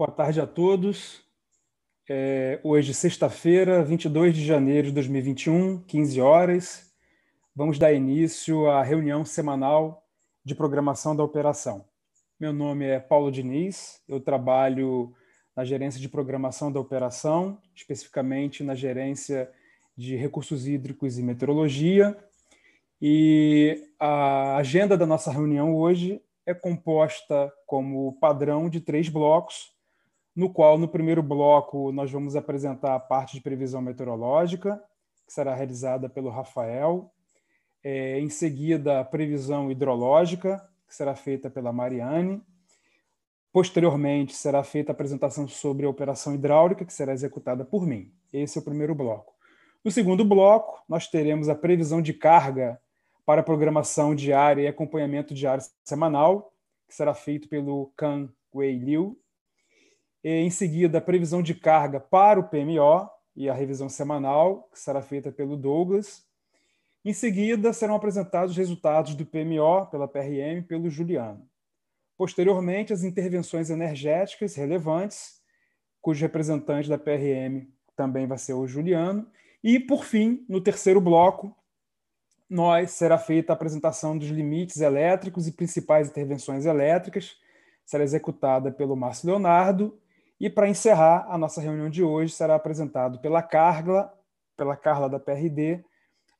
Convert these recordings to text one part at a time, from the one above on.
Boa tarde a todos. Hoje, sexta-feira, 22 de janeiro de 2021, 15 horas. Vamos dar início à reunião semanal de programação da operação. Meu nome é Paulo Diniz, eu trabalho na gerência de programação da operação, especificamente na gerência de recursos hídricos e meteorologia. E a agenda da nossa reunião hoje é composta, como padrão, de 3 blocos, no qual, no primeiro bloco, nós vamos apresentar a parte de previsão meteorológica, que será realizada pelo Rafael. Em seguida, a previsão hidrológica, que será feita pela Mariane. Posteriormente, será feita a apresentação sobre a operação hidráulica, que será executada por mim. Esse é o primeiro bloco. No segundo bloco, nós teremos a previsão de carga para a programação diária e acompanhamento diário semanal, que será feito pelo Can Wei Liu. Em seguida, a previsão de carga para o PMO e a revisão semanal, que será feita pelo Douglas. Em seguida, serão apresentados os resultados do PMO pela PRM pelo Juliano. Posteriormente, as intervenções energéticas relevantes, cujo representante da PRM também vai ser o Juliano. E, por fim, no terceiro bloco, será feita a apresentação dos limites elétricos e principais intervenções elétricas, será executada pelo Márcio Leonardo. E, para encerrar a nossa reunião de hoje, será apresentado pela Carla da PRD,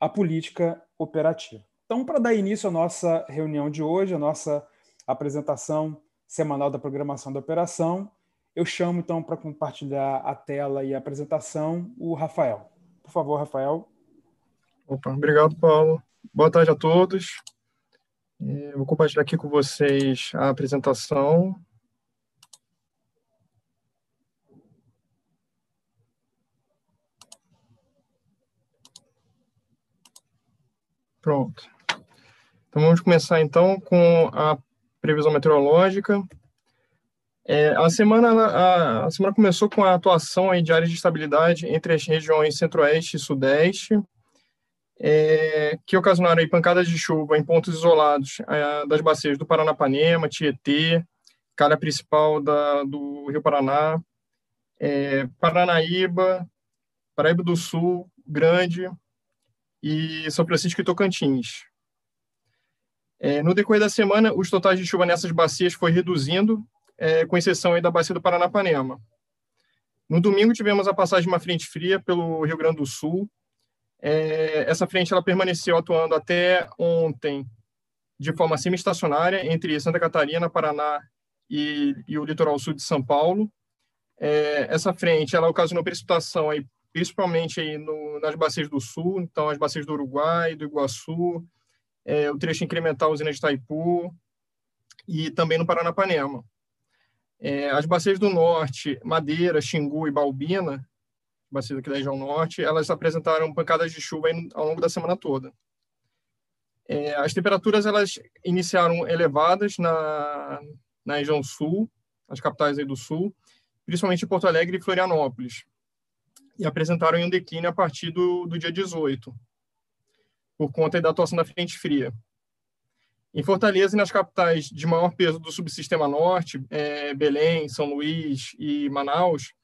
a política operativa. Então, para dar início à nossa reunião de hoje, a nossa apresentação semanal da programação da operação, eu chamo, então, para compartilhar a tela e a apresentação, o Rafael. Por favor, Rafael. Opa, obrigado, Paulo. Boa tarde a todos. Eu vou compartilhar aqui com vocês a apresentação. Pronto. Então, vamos começar, então, com a previsão meteorológica. A semana começou com a atuação aí de áreas de estabilidade entre as regiões centro-oeste e sudeste, que ocasionaram aí pancadas de chuva em pontos isolados das bacias do Paranapanema, Tietê, calha principal do Rio Paraná, Paranaíba, Paraíba do Sul, Grande e São Francisco e Tocantins. No decorrer da semana, os totais de chuva nessas bacias foi reduzindo, com exceção aí da bacia do Paranapanema. No domingo, tivemos a passagem de uma frente fria pelo Rio Grande do Sul. Essa frente ela permaneceu atuando até ontem de forma semi-estacionária entre Santa Catarina, Paraná e o litoral sul de São Paulo. Essa frente ela ocasionou precipitação aí, principalmente aí nas bacias do sul, então as bacias do Uruguai, do Iguaçu, o trecho incremental usina de Itaipu e também no Paranapanema. As bacias do norte, Madeira, Xingu e Baubina, bacias aqui da região norte, elas apresentaram pancadas de chuva ao longo da semana toda. As temperaturas elas iniciaram elevadas na região sul, as capitais aí do sul, principalmente Porto Alegre e Florianópolis, e apresentaram um declínio a partir do dia 18, por conta da atuação da frente fria. Em Fortaleza e nas capitais de maior peso do subsistema norte, Belém, São Luís e Manaus,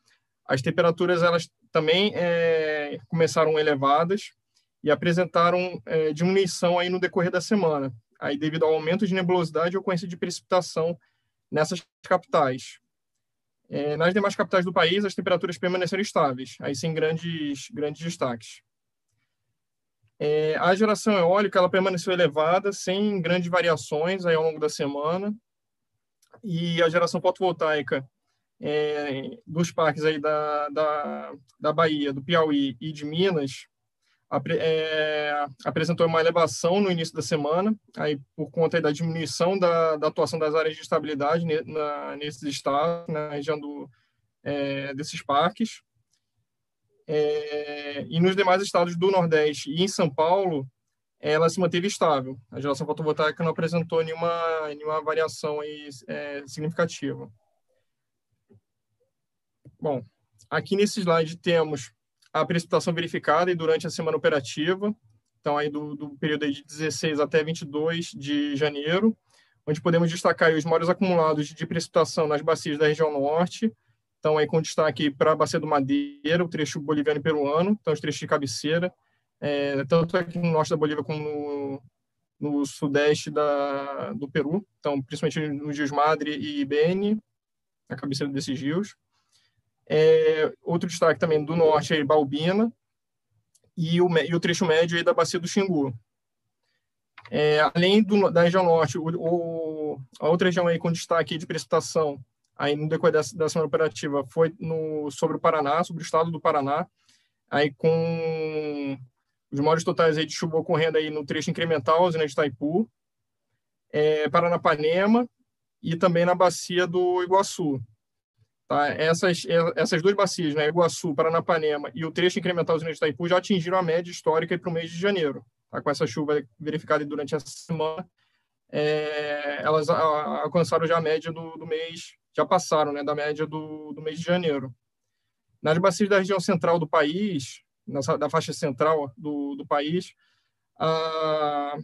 as temperaturas elas também começaram elevadas e apresentaram diminuição aí no decorrer da semana, aí devido ao aumento de nebulosidade e ocorrência de precipitação nessas capitais. Nas demais capitais do país, as temperaturas permaneceram estáveis, aí sem grandes destaques. A geração eólica ela permaneceu elevada, sem grandes variações aí ao longo da semana, e a geração fotovoltaica dos parques aí da Bahia, do Piauí e de Minas apresentou uma elevação no início da semana, aí por conta aí da diminuição da atuação das áreas de estabilidade nesses estados, na região desses parques. E nos demais estados do Nordeste e em São Paulo, ela se manteve estável. A geração fotovoltaica não apresentou nenhuma variação aí, significativa. Bom, aqui nesse slide temos a precipitação verificada e durante a semana operativa, então aí do período aí de 16 até 22 de janeiro, onde podemos destacar aí os maiores acumulados de precipitação nas bacias da região norte, Então, aí com destaque para a Bacia do Madeira, o trecho boliviano e peruano, então os trechos de cabeceira, tanto aqui no norte da Bolívia como no sudeste do Peru, então principalmente nos rios Madre e Beni, na cabeceira desses rios. Outro destaque também do norte é Balbina, e o trecho médio aí da Bacia do Xingu. Além da região norte, a outra região aí com destaque de precipitação, aí no decorrer da semana operativa, foi sobre o Paraná, sobre o estado do Paraná, aí com os maiores totais aí de chuva ocorrendo aí no trecho incremental, usina de Itaipu, Paranapanema e também na bacia do Iguaçu. Tá? Essas duas bacias, né, Iguaçu, Paranapanema e o trecho incremental usina de Itaipu, já atingiram a média histórica para o mês de janeiro. Tá? Com essa chuva verificada durante essa semana, elas alcançaram já a média do mês, já passaram, né, da média do mês de janeiro. Nas bacias da região central do país, da faixa central do país, a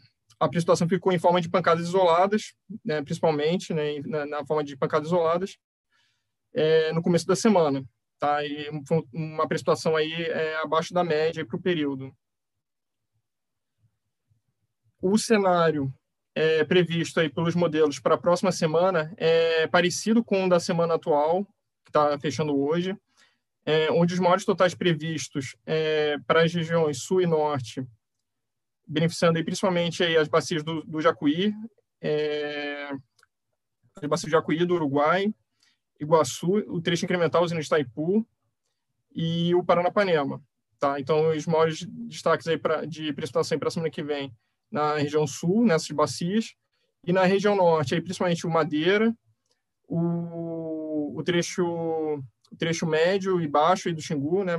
precipitação ficou em forma de pancadas isoladas, né, principalmente, né, na forma de pancadas isoladas, no começo da semana. Tá? E uma precipitação aí abaixo da média para o período. O cenário previsto aí pelos modelos para a próxima semana é parecido com o da semana atual, que está fechando hoje, onde os maiores totais previstos para as regiões sul e norte, beneficiando aí principalmente aí as bacias do Jacuí, as bacias do Jacuí, do Uruguai, Iguaçu, o trecho incremental usina de Itaipu e o Paranapanema. Tá? Então, os maiores destaques aí de precipitação para a semana que vem na região sul, nessas bacias, e na região norte, aí, principalmente o Madeira, o trecho médio e baixo aí do Xingu, né?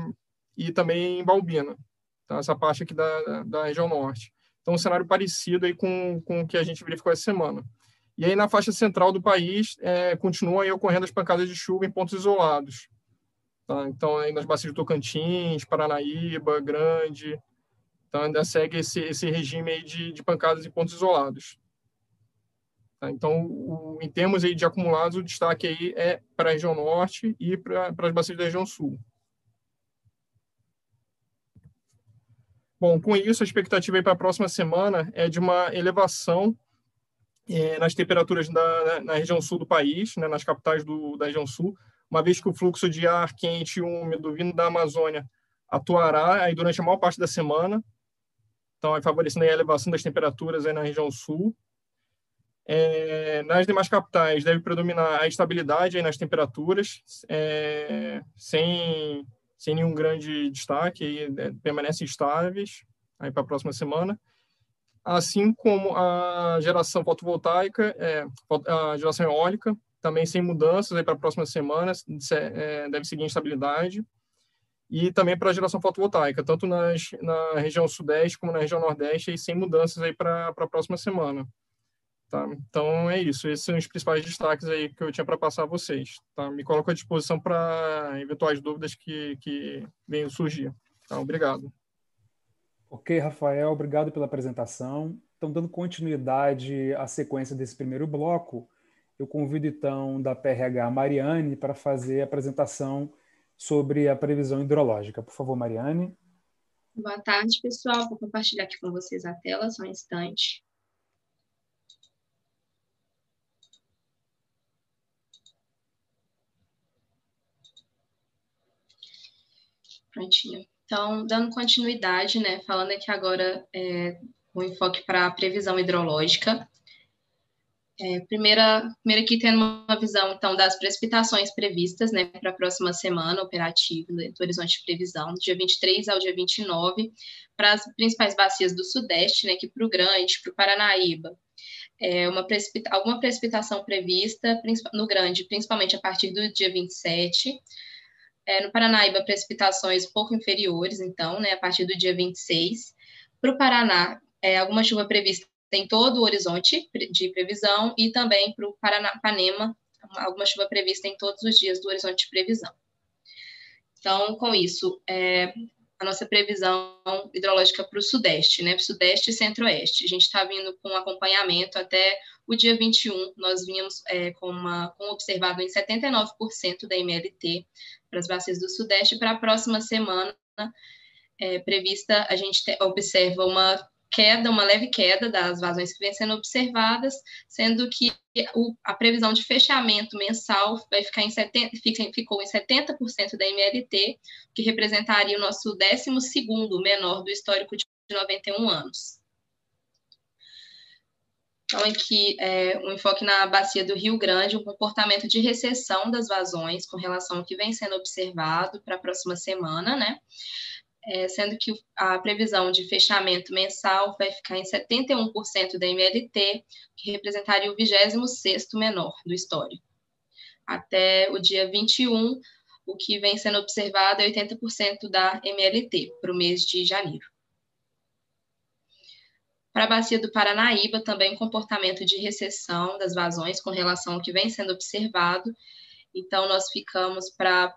E também em Balbina, tá? Essa parte aqui da região norte. Então, um cenário parecido aí com o que a gente verificou essa semana. E aí, na faixa central do país, continuam aí ocorrendo as pancadas de chuva em pontos isolados. Tá? Então, aí nas bacias do Tocantins, Paranaíba, Grande, então ainda segue esse regime aí de pancadas em pontos isolados. Tá? Então, em termos aí de acumulados, o destaque aí é para a região norte e para as bacias da região sul. Bom, com isso, a expectativa aí para a próxima semana é de uma elevação nas temperaturas na região sul do país, né, nas capitais da região sul, uma vez que o fluxo de ar quente e úmido vindo da Amazônia atuará aí durante a maior parte da semana, então favorecendo aí a elevação das temperaturas aí na região sul. Nas demais capitais deve predominar a estabilidade aí nas temperaturas, sem nenhum grande destaque, aí, permanecem estáveis aí para a próxima semana, assim como a geração fotovoltaica, a geração eólica, também sem mudanças para a próxima semana, deve seguir em estabilidade, e também para a geração fotovoltaica, tanto na região sudeste como na região nordeste, e sem mudanças para a próxima semana. Tá? Então, é isso. Esses são os principais destaques aí que eu tinha para passar a vocês. Tá? Me coloco à disposição para eventuais dúvidas que venham surgir. Tá? Obrigado. Ok, Rafael, obrigado pela apresentação. Então, dando continuidade à sequência desse primeiro bloco, eu convido então da PRH Mariane para fazer a apresentação sobre a previsão hidrológica. Por favor, Mariane. Boa tarde, pessoal. Vou compartilhar aqui com vocês a tela, só um instante. Prontinho. Então, dando continuidade, né, falando aqui agora com enfoque para a previsão hidrológica. Primeiro aqui tendo uma visão, então, das precipitações previstas, né, para a próxima semana operativa, né, do horizonte de previsão, do dia 23 ao dia 29, para as principais bacias do Sudeste, né, aqui para o Grande, para o Paranaíba. Alguma precipitação prevista no Grande, principalmente a partir do dia 27, no Paranaíba, precipitações pouco inferiores, então, né, a partir do dia 26. Para o Paraná, alguma chuva prevista em todo o horizonte de previsão e também para o Paranapanema, alguma chuva prevista em todos os dias do horizonte de previsão. Então, com isso, nossa previsão hidrológica para o Sudeste, né? Sudeste e Centro-Oeste. A gente está vindo com acompanhamento até o dia 21, nós vínhamos com observado em 79% da MLT para as bacias do Sudeste. Para a próxima semana prevista, a gente observa uma leve queda das vazões que vêm sendo observadas, sendo que a previsão de fechamento mensal ficou em 70% da MLT, que representaria o nosso 12º menor do histórico de 91 anos. Então, aqui, um enfoque na bacia do Rio Grande, um comportamento de recessão das vazões com relação ao que vem sendo observado para a próxima semana, né? Sendo que a previsão de fechamento mensal vai ficar em 71% da MLT, que representaria o 26º menor do histórico. Até o dia 21, o que vem sendo observado é 80% da MLT para o mês de janeiro. Para a bacia do Paranaíba, também comportamento de recessão das vazões com relação ao que vem sendo observado. Então, nós ficamos para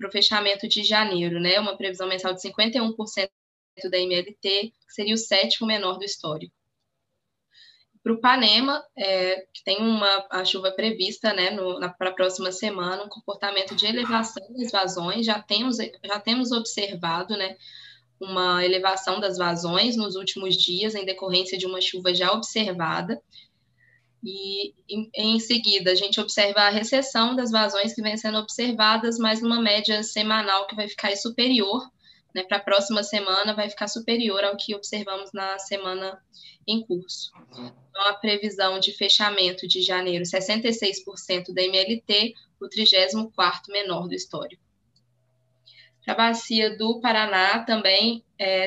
o fechamento de janeiro, né? Uma previsão mensal de 51% da MLT, que seria o 7º menor do histórico. Para o Panema, que tem a chuva prevista, né, para a próxima semana, um comportamento de elevação das vazões, já temos observado, né, uma elevação das vazões nos últimos dias, em decorrência de uma chuva já observada. E, em seguida, a gente observa a recessão das vazões que vem sendo observadas, mas numa média semanal que vai ficar superior, né, para a próxima semana, vai ficar superior ao que observamos na semana em curso. Então, a previsão de fechamento de janeiro, 66% da MLT, o 34º menor do histórico. Para a bacia do Paraná, também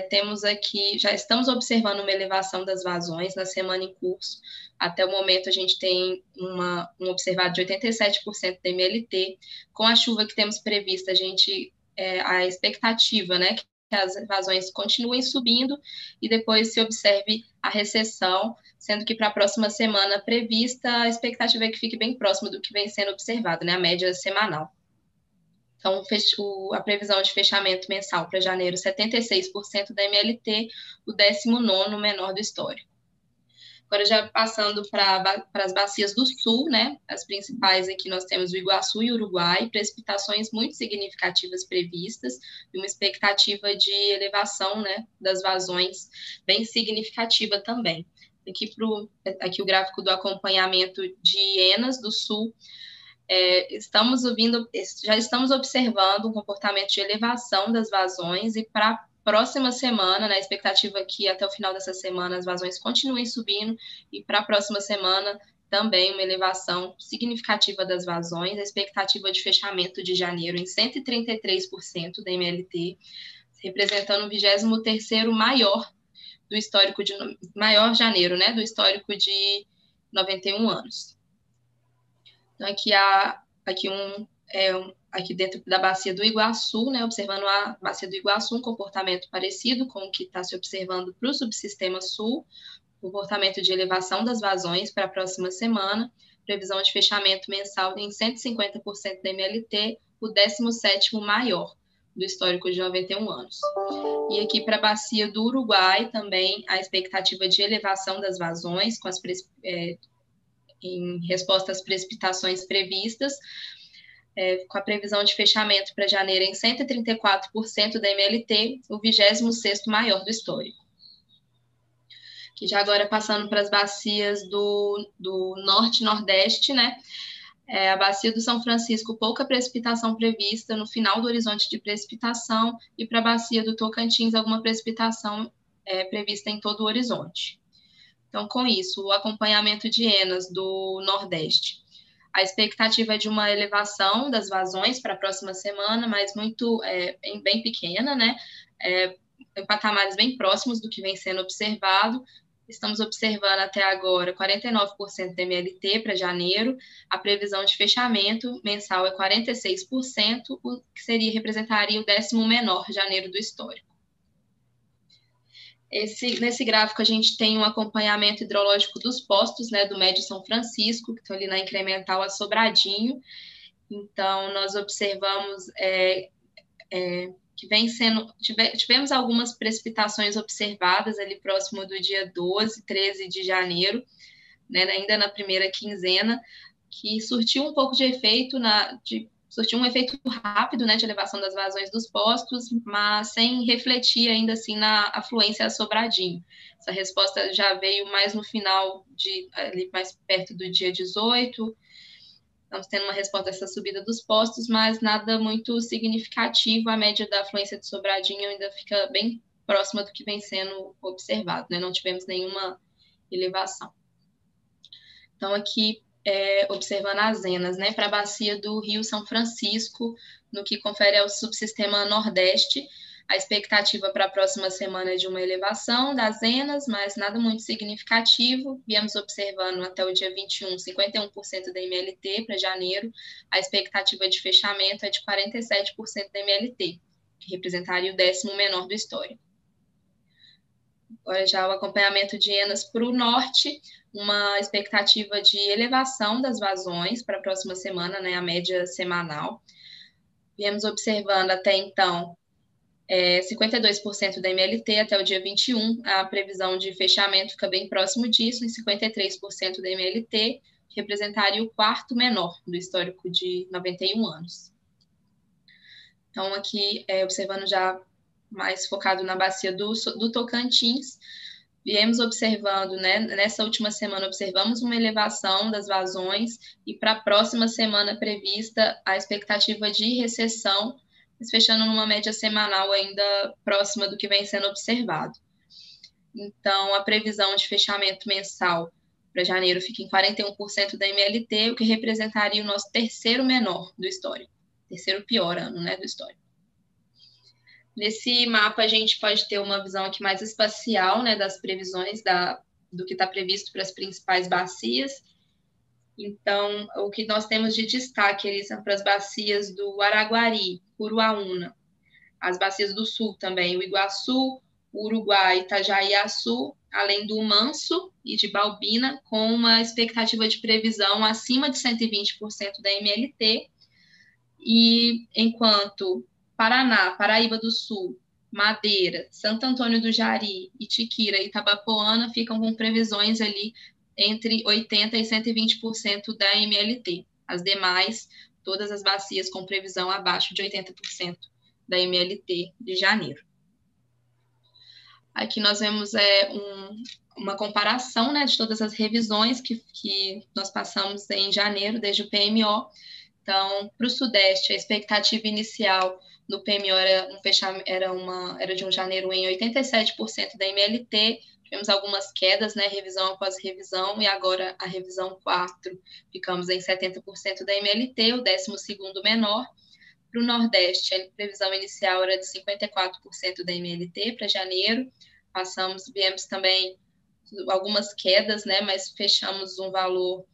temos aqui, já estamos observando uma elevação das vazões na semana em curso. Até o momento, a gente tem um observado de 87% da MLT. Com a chuva que temos prevista, a expectativa, né, que as vazões continuem subindo e depois se observe a recessão, sendo que para a próxima semana prevista, a expectativa é que fique bem próximo do que vem sendo observado, né, a média semanal. Então, a previsão de fechamento mensal para janeiro, 76% da MLT, o 19º menor do histórico. Agora, já passando para as bacias do sul, né? As principais aqui nós temos o Iguaçu e o Uruguai, precipitações muito significativas previstas e uma expectativa de elevação, né, das vazões bem significativa também. Aqui o gráfico do acompanhamento de Enas do Sul. Já estamos observando um comportamento de elevação das vazões e para a próxima semana, né, a expectativa é que até o final dessa semana as vazões continuem subindo e para a próxima semana também uma elevação significativa das vazões, a expectativa de fechamento de janeiro em 133% da MLT, representando o 23º maior do histórico maior janeiro, né, do histórico de 91 anos. Então, aqui dentro da bacia do Iguaçu, né, observando a bacia do Iguaçu, um comportamento parecido com o que está se observando para o subsistema sul, comportamento de elevação das vazões para a próxima semana, previsão de fechamento mensal em 150% da MLT, o 17º maior do histórico de 91 anos. E aqui para a bacia do Uruguai, também a expectativa de elevação das vazões, em resposta às precipitações previstas, com a previsão de fechamento para janeiro em 134% da MLT, o 26º maior do histórico. Que já agora passando para as bacias do norte e nordeste, né? A bacia do São Francisco, pouca precipitação prevista no final do horizonte de precipitação, e para a bacia do Tocantins, alguma precipitação prevista em todo o horizonte. Então, com isso, o acompanhamento de Enas do Nordeste. A expectativa é de uma elevação das vazões para a próxima semana, mas bem pequena, né? Em patamares bem próximos do que vem sendo observado. Estamos observando até agora 49% da MLT para janeiro. A previsão de fechamento mensal é 46%, o que representaria o 10º menor janeiro do histórico. Nesse gráfico, a gente tem um acompanhamento hidrológico dos postos, né, do Médio São Francisco, que estão ali na incremental a Sobradinho. Então, nós observamos que vem sendo... Tivemos algumas precipitações observadas ali próximo do dia 12, 13 de janeiro, né, ainda na primeira quinzena, que surtiu um pouco de efeito, surtiu um efeito rápido, né, de elevação das vazões dos postos, mas sem refletir ainda assim na afluência a Sobradinho. Essa resposta já veio mais no final, ali mais perto do dia 18, estamos tendo uma resposta dessa subida dos postos, mas nada muito significativo. A média da afluência de Sobradinho ainda fica bem próxima do que vem sendo observado, né? Não tivemos nenhuma elevação. Então, aqui, observando as zenas, né, para a bacia do Rio São Francisco, no que confere ao subsistema Nordeste, a expectativa para a próxima semana é de uma elevação das zenas, mas nada muito significativo. Viemos observando até o dia 21, 51% da MLT para janeiro. A expectativa de fechamento é de 47% da MLT, que representaria o 10º menor do histórico. Agora já o acompanhamento de ENAs para o norte, uma expectativa de elevação das vazões para a próxima semana, né, a média semanal. Viemos observando até então 52% da MLT até o dia 21, a previsão de fechamento fica bem próximo disso, em 53% da MLT, que representaria o 4º menor do histórico de 91 anos. Então, aqui, observando já mais focado na bacia do Tocantins, viemos observando, né, nessa última semana, observamos uma elevação das vazões e para a próxima semana prevista a expectativa de recessão, mas fechando numa média semanal ainda próxima do que vem sendo observado. Então, a previsão de fechamento mensal para janeiro fica em 41% da MLT, o que representaria o nosso 3º menor do histórico, 3º pior ano, né, do histórico. Nesse mapa, a gente pode ter uma visão aqui mais espacial, né, das previsões do que está previsto para as principais bacias. Então, o que nós temos de destaque ali são para as bacias do Araguari, Uruaúna, as bacias do sul também, o Iguaçu, o Uruguai, Itajaiaçu, além do Manso e de Balbina, com uma expectativa de previsão acima de 120% da MLT, e enquanto Paraná, Paraíba do Sul, Madeira, Santo Antônio do Jari, Itiquira e Itabapoana ficam com previsões ali entre 80% e 120% da MLT. As demais, todas as bacias com previsão abaixo de 80% da MLT de janeiro. Aqui nós vemos uma comparação, né, de todas as revisões que nós passamos em janeiro, desde o PMO. Então, para o Sudeste, a expectativa inicial no PMO era de um janeiro em 87% da MLT, tivemos algumas quedas, né, revisão após revisão, e agora a revisão 4, ficamos em 70% da MLT, o 12º menor. Para o Nordeste, a previsão inicial era de 54% da MLT para janeiro, viemos também algumas quedas, né, mas fechamos um valor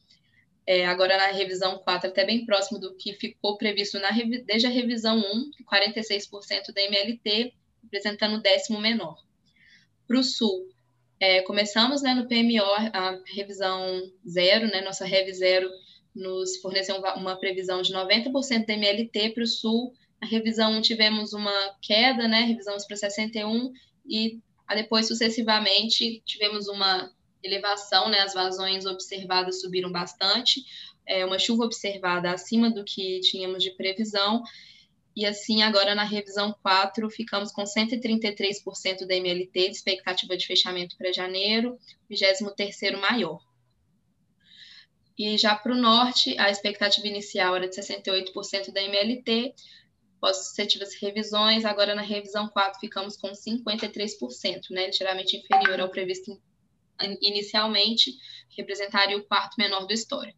agora na revisão 4, até bem próximo do que ficou previsto desde a revisão 1, 46% da MLT, representando o 10º menor. Para o Sul, começamos, né, no PMO, a revisão 0, né, nossa Rev 0 nos forneceu uma previsão de 90% da MLT para o Sul. Na revisão 1 tivemos uma queda, né, revisamos para 61%, e depois, sucessivamente, tivemos uma elevação, né, as vazões observadas subiram bastante, uma chuva observada acima do que tínhamos de previsão, e assim, agora na revisão 4, ficamos com 133% da MLT, de expectativa de fechamento para janeiro, 23º maior. E já para o Norte, a expectativa inicial era de 68% da MLT, após sucessivas revisões, agora na revisão 4 ficamos com 53%, né, ligeiramente inferior ao previsto inicialmente, que representaria o 4º menor da história.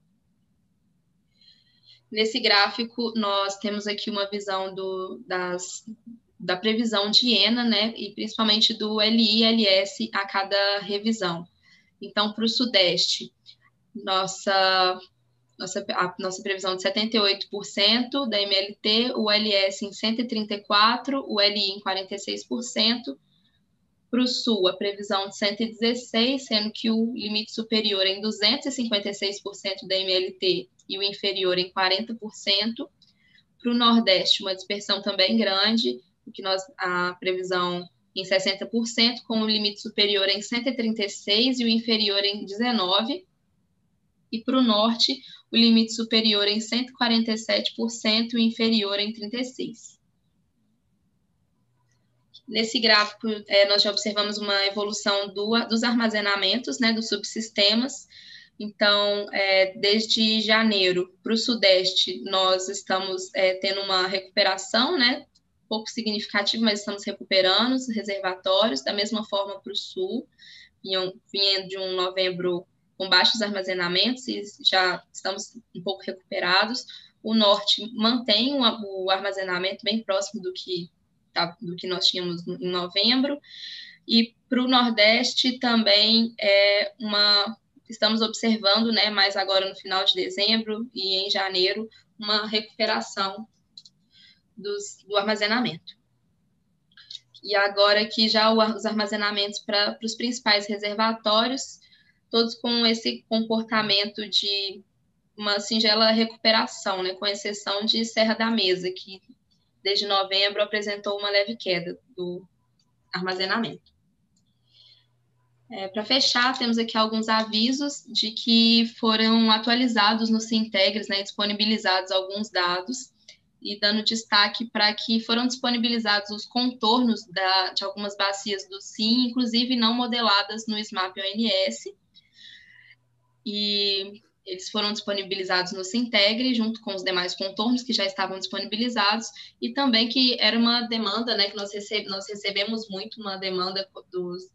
Nesse gráfico, nós temos aqui uma visão da previsão de ENA, né, e principalmente do LI e LS a cada revisão. Então, para o Sudeste, a nossa previsão de 78% da MLT, o LS em 134%, o LI em 46%. Para o Sul, a previsão de 116%, sendo que o limite superior é em 256% da MLT e o inferior em 40%. Para o Nordeste, uma dispersão também grande, a previsão em 60%, com o limite superior em 136% e o inferior em 19%. E para o norte, o limite superior em 147% e o inferior em 36%. Nesse gráfico, nós já observamos uma evolução dos armazenamentos, né, dos subsistemas. Então, desde janeiro para o sudeste, nós estamos tendo uma recuperação, né, pouco significativa, mas estamos recuperando os reservatórios. Da mesma forma para o sul, vinha de um novembro com baixos armazenamentos e já estamos um pouco recuperados. O norte mantém o armazenamento bem próximo do que nós tínhamos em novembro. E para o nordeste também estamos observando, né, mais agora no final de dezembro e em janeiro, uma recuperação do armazenamento. E agora aqui já os armazenamentos para os principais reservatórios, todos com esse comportamento de uma singela recuperação, né, com exceção de Serra da Mesa, que desde novembro apresentou uma leve queda do armazenamento. Para fechar, temos aqui alguns avisos de que foram atualizados no Sintegres, né, disponibilizados alguns dados, e dando destaque para que foram disponibilizados os contornos de algumas bacias do SIM, inclusive não modeladas no SMAP ONS, e eles foram disponibilizados no Sintegre, junto com os demais contornos que já estavam disponibilizados, e também que era uma demanda, né, que nós recebemos muito, uma demanda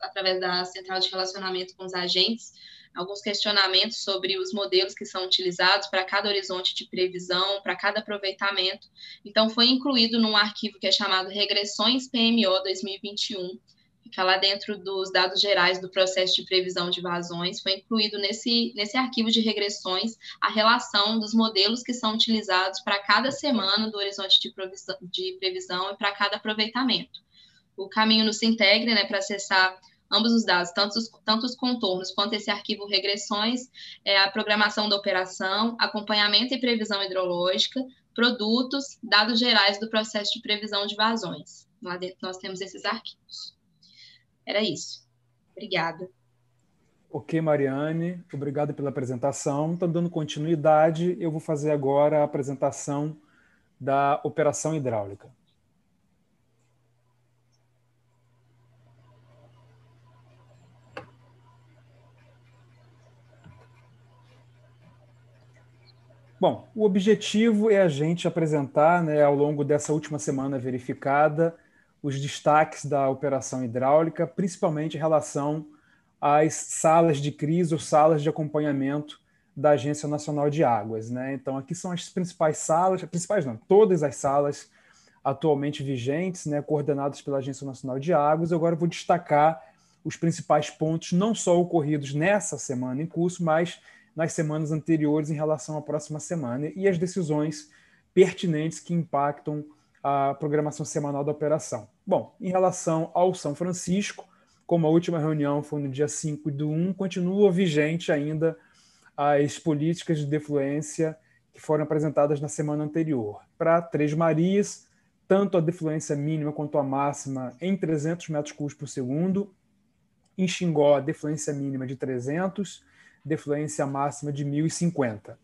através da Central de Relacionamento com os Agentes, alguns questionamentos sobre os modelos que são utilizados para cada horizonte de previsão, para cada aproveitamento. Então, foi incluído num arquivo que é chamado Regressões PMO 2021, fica lá dentro dos dados gerais do processo de previsão de vazões, foi incluído nesse arquivo de regressões a relação dos modelos que são utilizados para cada semana do horizonte de previsão e para cada aproveitamento. O caminho no Sintegre, né, para acessar ambos os dados, tanto os contornos quanto esse arquivo regressões, a programação da operação, acompanhamento e previsão hidrológica, produtos, dados gerais do processo de previsão de vazões. Lá dentro nós temos esses arquivos. Era isso. Obrigada. Ok, Mariane, obrigado pela apresentação. Então, dando continuidade, eu vou fazer agora a apresentação da operação hidráulica. Bom, o objetivo é a gente apresentar, né, ao longo dessa última semana verificada, os destaques da operação hidráulica, principalmente em relação às salas de crise ou salas de acompanhamento da Agência Nacional de Águas, né? Então, aqui são as principais salas, todas as salas atualmente vigentes, né, coordenadas pela Agência Nacional de Águas. Eu agora vou destacar os principais pontos, não só ocorridos nessa semana em curso, mas nas semanas anteriores em relação à próxima semana e as decisões pertinentes que impactam a programação semanal da operação. Bom, em relação ao São Francisco, como a última reunião foi no dia 5/1, continua vigente ainda as políticas de defluência que foram apresentadas na semana anterior. Para Três Marias, tanto a defluência mínima quanto a máxima em 300 metros cúbicos por segundo. Em Xingó, a defluência mínima de 300, defluência máxima de 1.050.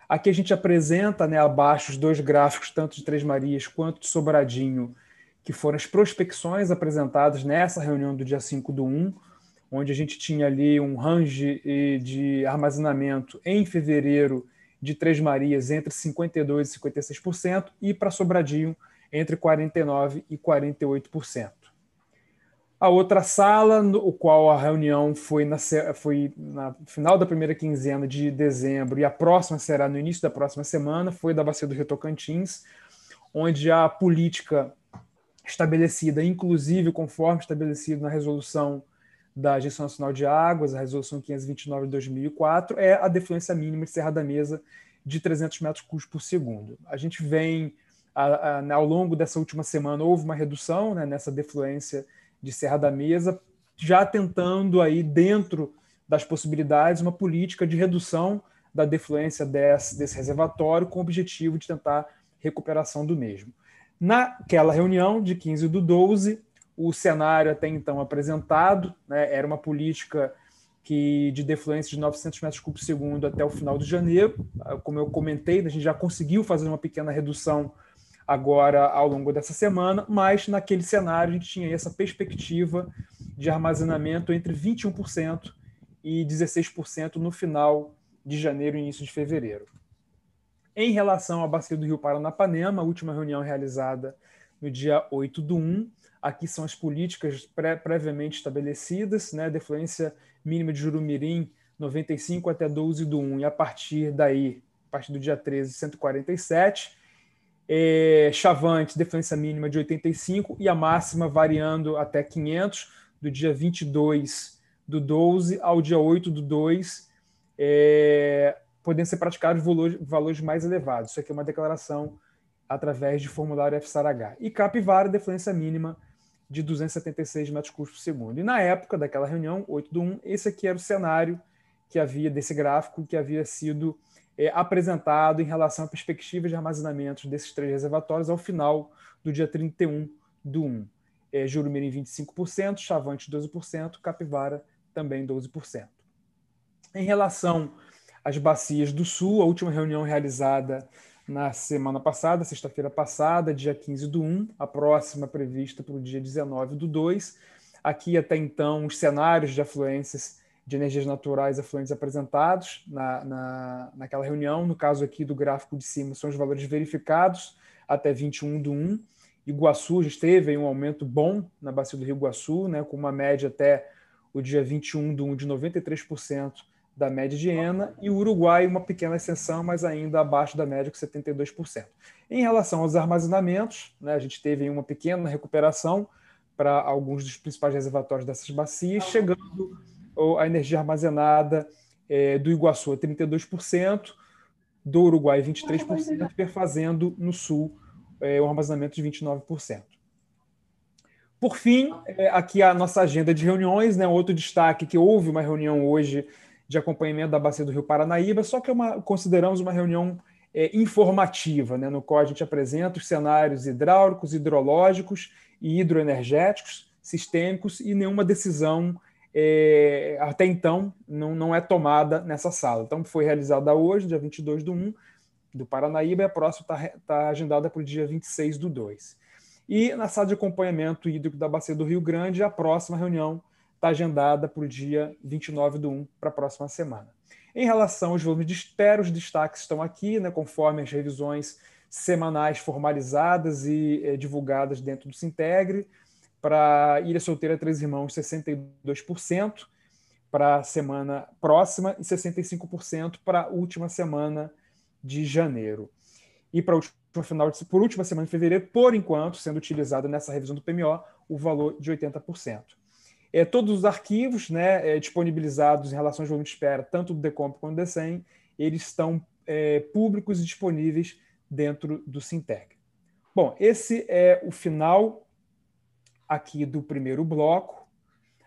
Aqui a gente apresenta, né, abaixo os dois gráficos, tanto de Três Marias quanto de Sobradinho, que foram as prospecções apresentadas nessa reunião do dia 5/1, onde a gente tinha ali um range de armazenamento em fevereiro de Três Marias entre 52% e 56%, e para Sobradinho entre 49% e 48%. A outra sala, no qual a reunião foi na final da primeira quinzena de dezembro e a próxima será no início da próxima semana, foi da Bacia do Rio Tocantins, onde a política estabelecida, inclusive conforme estabelecido na resolução da Agência Nacional de Águas, a resolução 529 de 2004, é a defluência mínima de Serra da Mesa de 300 metros cúbicos por segundo. A gente vem, ao longo dessa última semana, houve uma redução, né, nessa defluência de Serra da Mesa, já tentando aí, dentro das possibilidades, uma política de redução da defluência desse reservatório com o objetivo de tentar recuperação do mesmo. Naquela reunião de 15/12, o cenário até então apresentado, né, era uma política de defluência de 900 metros cúbicos por segundo até o final de janeiro. Como eu comentei, a gente já conseguiu fazer uma pequena redução agora ao longo dessa semana, mas naquele cenário a gente tinha essa perspectiva de armazenamento entre 21% e 16% no final de janeiro e início de fevereiro. Em relação à bacia do Rio Paranapanema, a última reunião realizada no dia 8/1, aqui são as políticas previamente estabelecidas, né? Defluência mínima de Jurumirim, 95 até 12/1, e a partir daí, a partir do dia 13, 147. Chavantes, defluência mínima de 85 e a máxima variando até 500, do dia 22/12 ao dia 8/2, podendo ser praticados valores mais elevados. Isso aqui é uma declaração através de formulário FSARH. E Capivara, defluência mínima de 276 metros cúbicos por segundo. E na época daquela reunião, 8/1, esse aqui era o cenário que havia desse gráfico que havia sido apresentado em relação à perspectiva de armazenamento desses 3 reservatórios ao final do dia 31/1. Jurumirim 25%, Chavante 12%, Capivara também 12%. Em relação às bacias do Sul, a última reunião realizada na semana passada, sexta-feira passada, dia 15/1, a próxima prevista para o dia 19/2. Aqui até então os cenários de afluências de energias naturais afluentes apresentados naquela reunião. No caso aqui do gráfico de cima, são os valores verificados até 21/1. Iguaçu já teve um aumento bom na bacia do Rio Iguaçu, né, com uma média até o dia 21/1 de 93% da média de ENA, e o Uruguai uma pequena exceção, mas ainda abaixo da média, com 72%. Em relação aos armazenamentos, né, a gente teve uma pequena recuperação para alguns dos principais reservatórios dessas bacias, chegando a energia armazenada do Iguaçu a 32%, do Uruguai 23%, perfazendo no Sul um armazenamento de 29%. Por fim, aqui a nossa agenda de reuniões, né, outro destaque que houve uma reunião hoje de acompanhamento da bacia do Rio Paranaíba, só que consideramos uma reunião informativa, né, no qual a gente apresenta os cenários hidráulicos, hidrológicos e hidroenergéticos, sistêmicos, e nenhuma decisão até então não é tomada nessa sala. Então, foi realizada hoje, dia 22/1, do Paranaíba, e a próxima está agendada para o dia 26/2. E na sala de acompanhamento hídrico da Bacia do Rio Grande, a próxima reunião está agendada para o dia 29/1, para a próxima semana. Em relação aos volumes de espera, os destaques estão aqui, né, conforme as revisões semanais formalizadas e divulgadas dentro do Sintegre. Para Ilha Solteira Três Irmãos, 62% para a semana próxima e 65% para a última semana de janeiro. E para por última semana de fevereiro, por enquanto, sendo utilizado nessa revisão do PMO, o valor de 80%. Todos os arquivos, né, disponibilizados em relação ao volume de espera, tanto do DECOMP quanto do DECEM, eles estão públicos e disponíveis dentro do Sintegre. Bom, esse é o final aqui do primeiro bloco.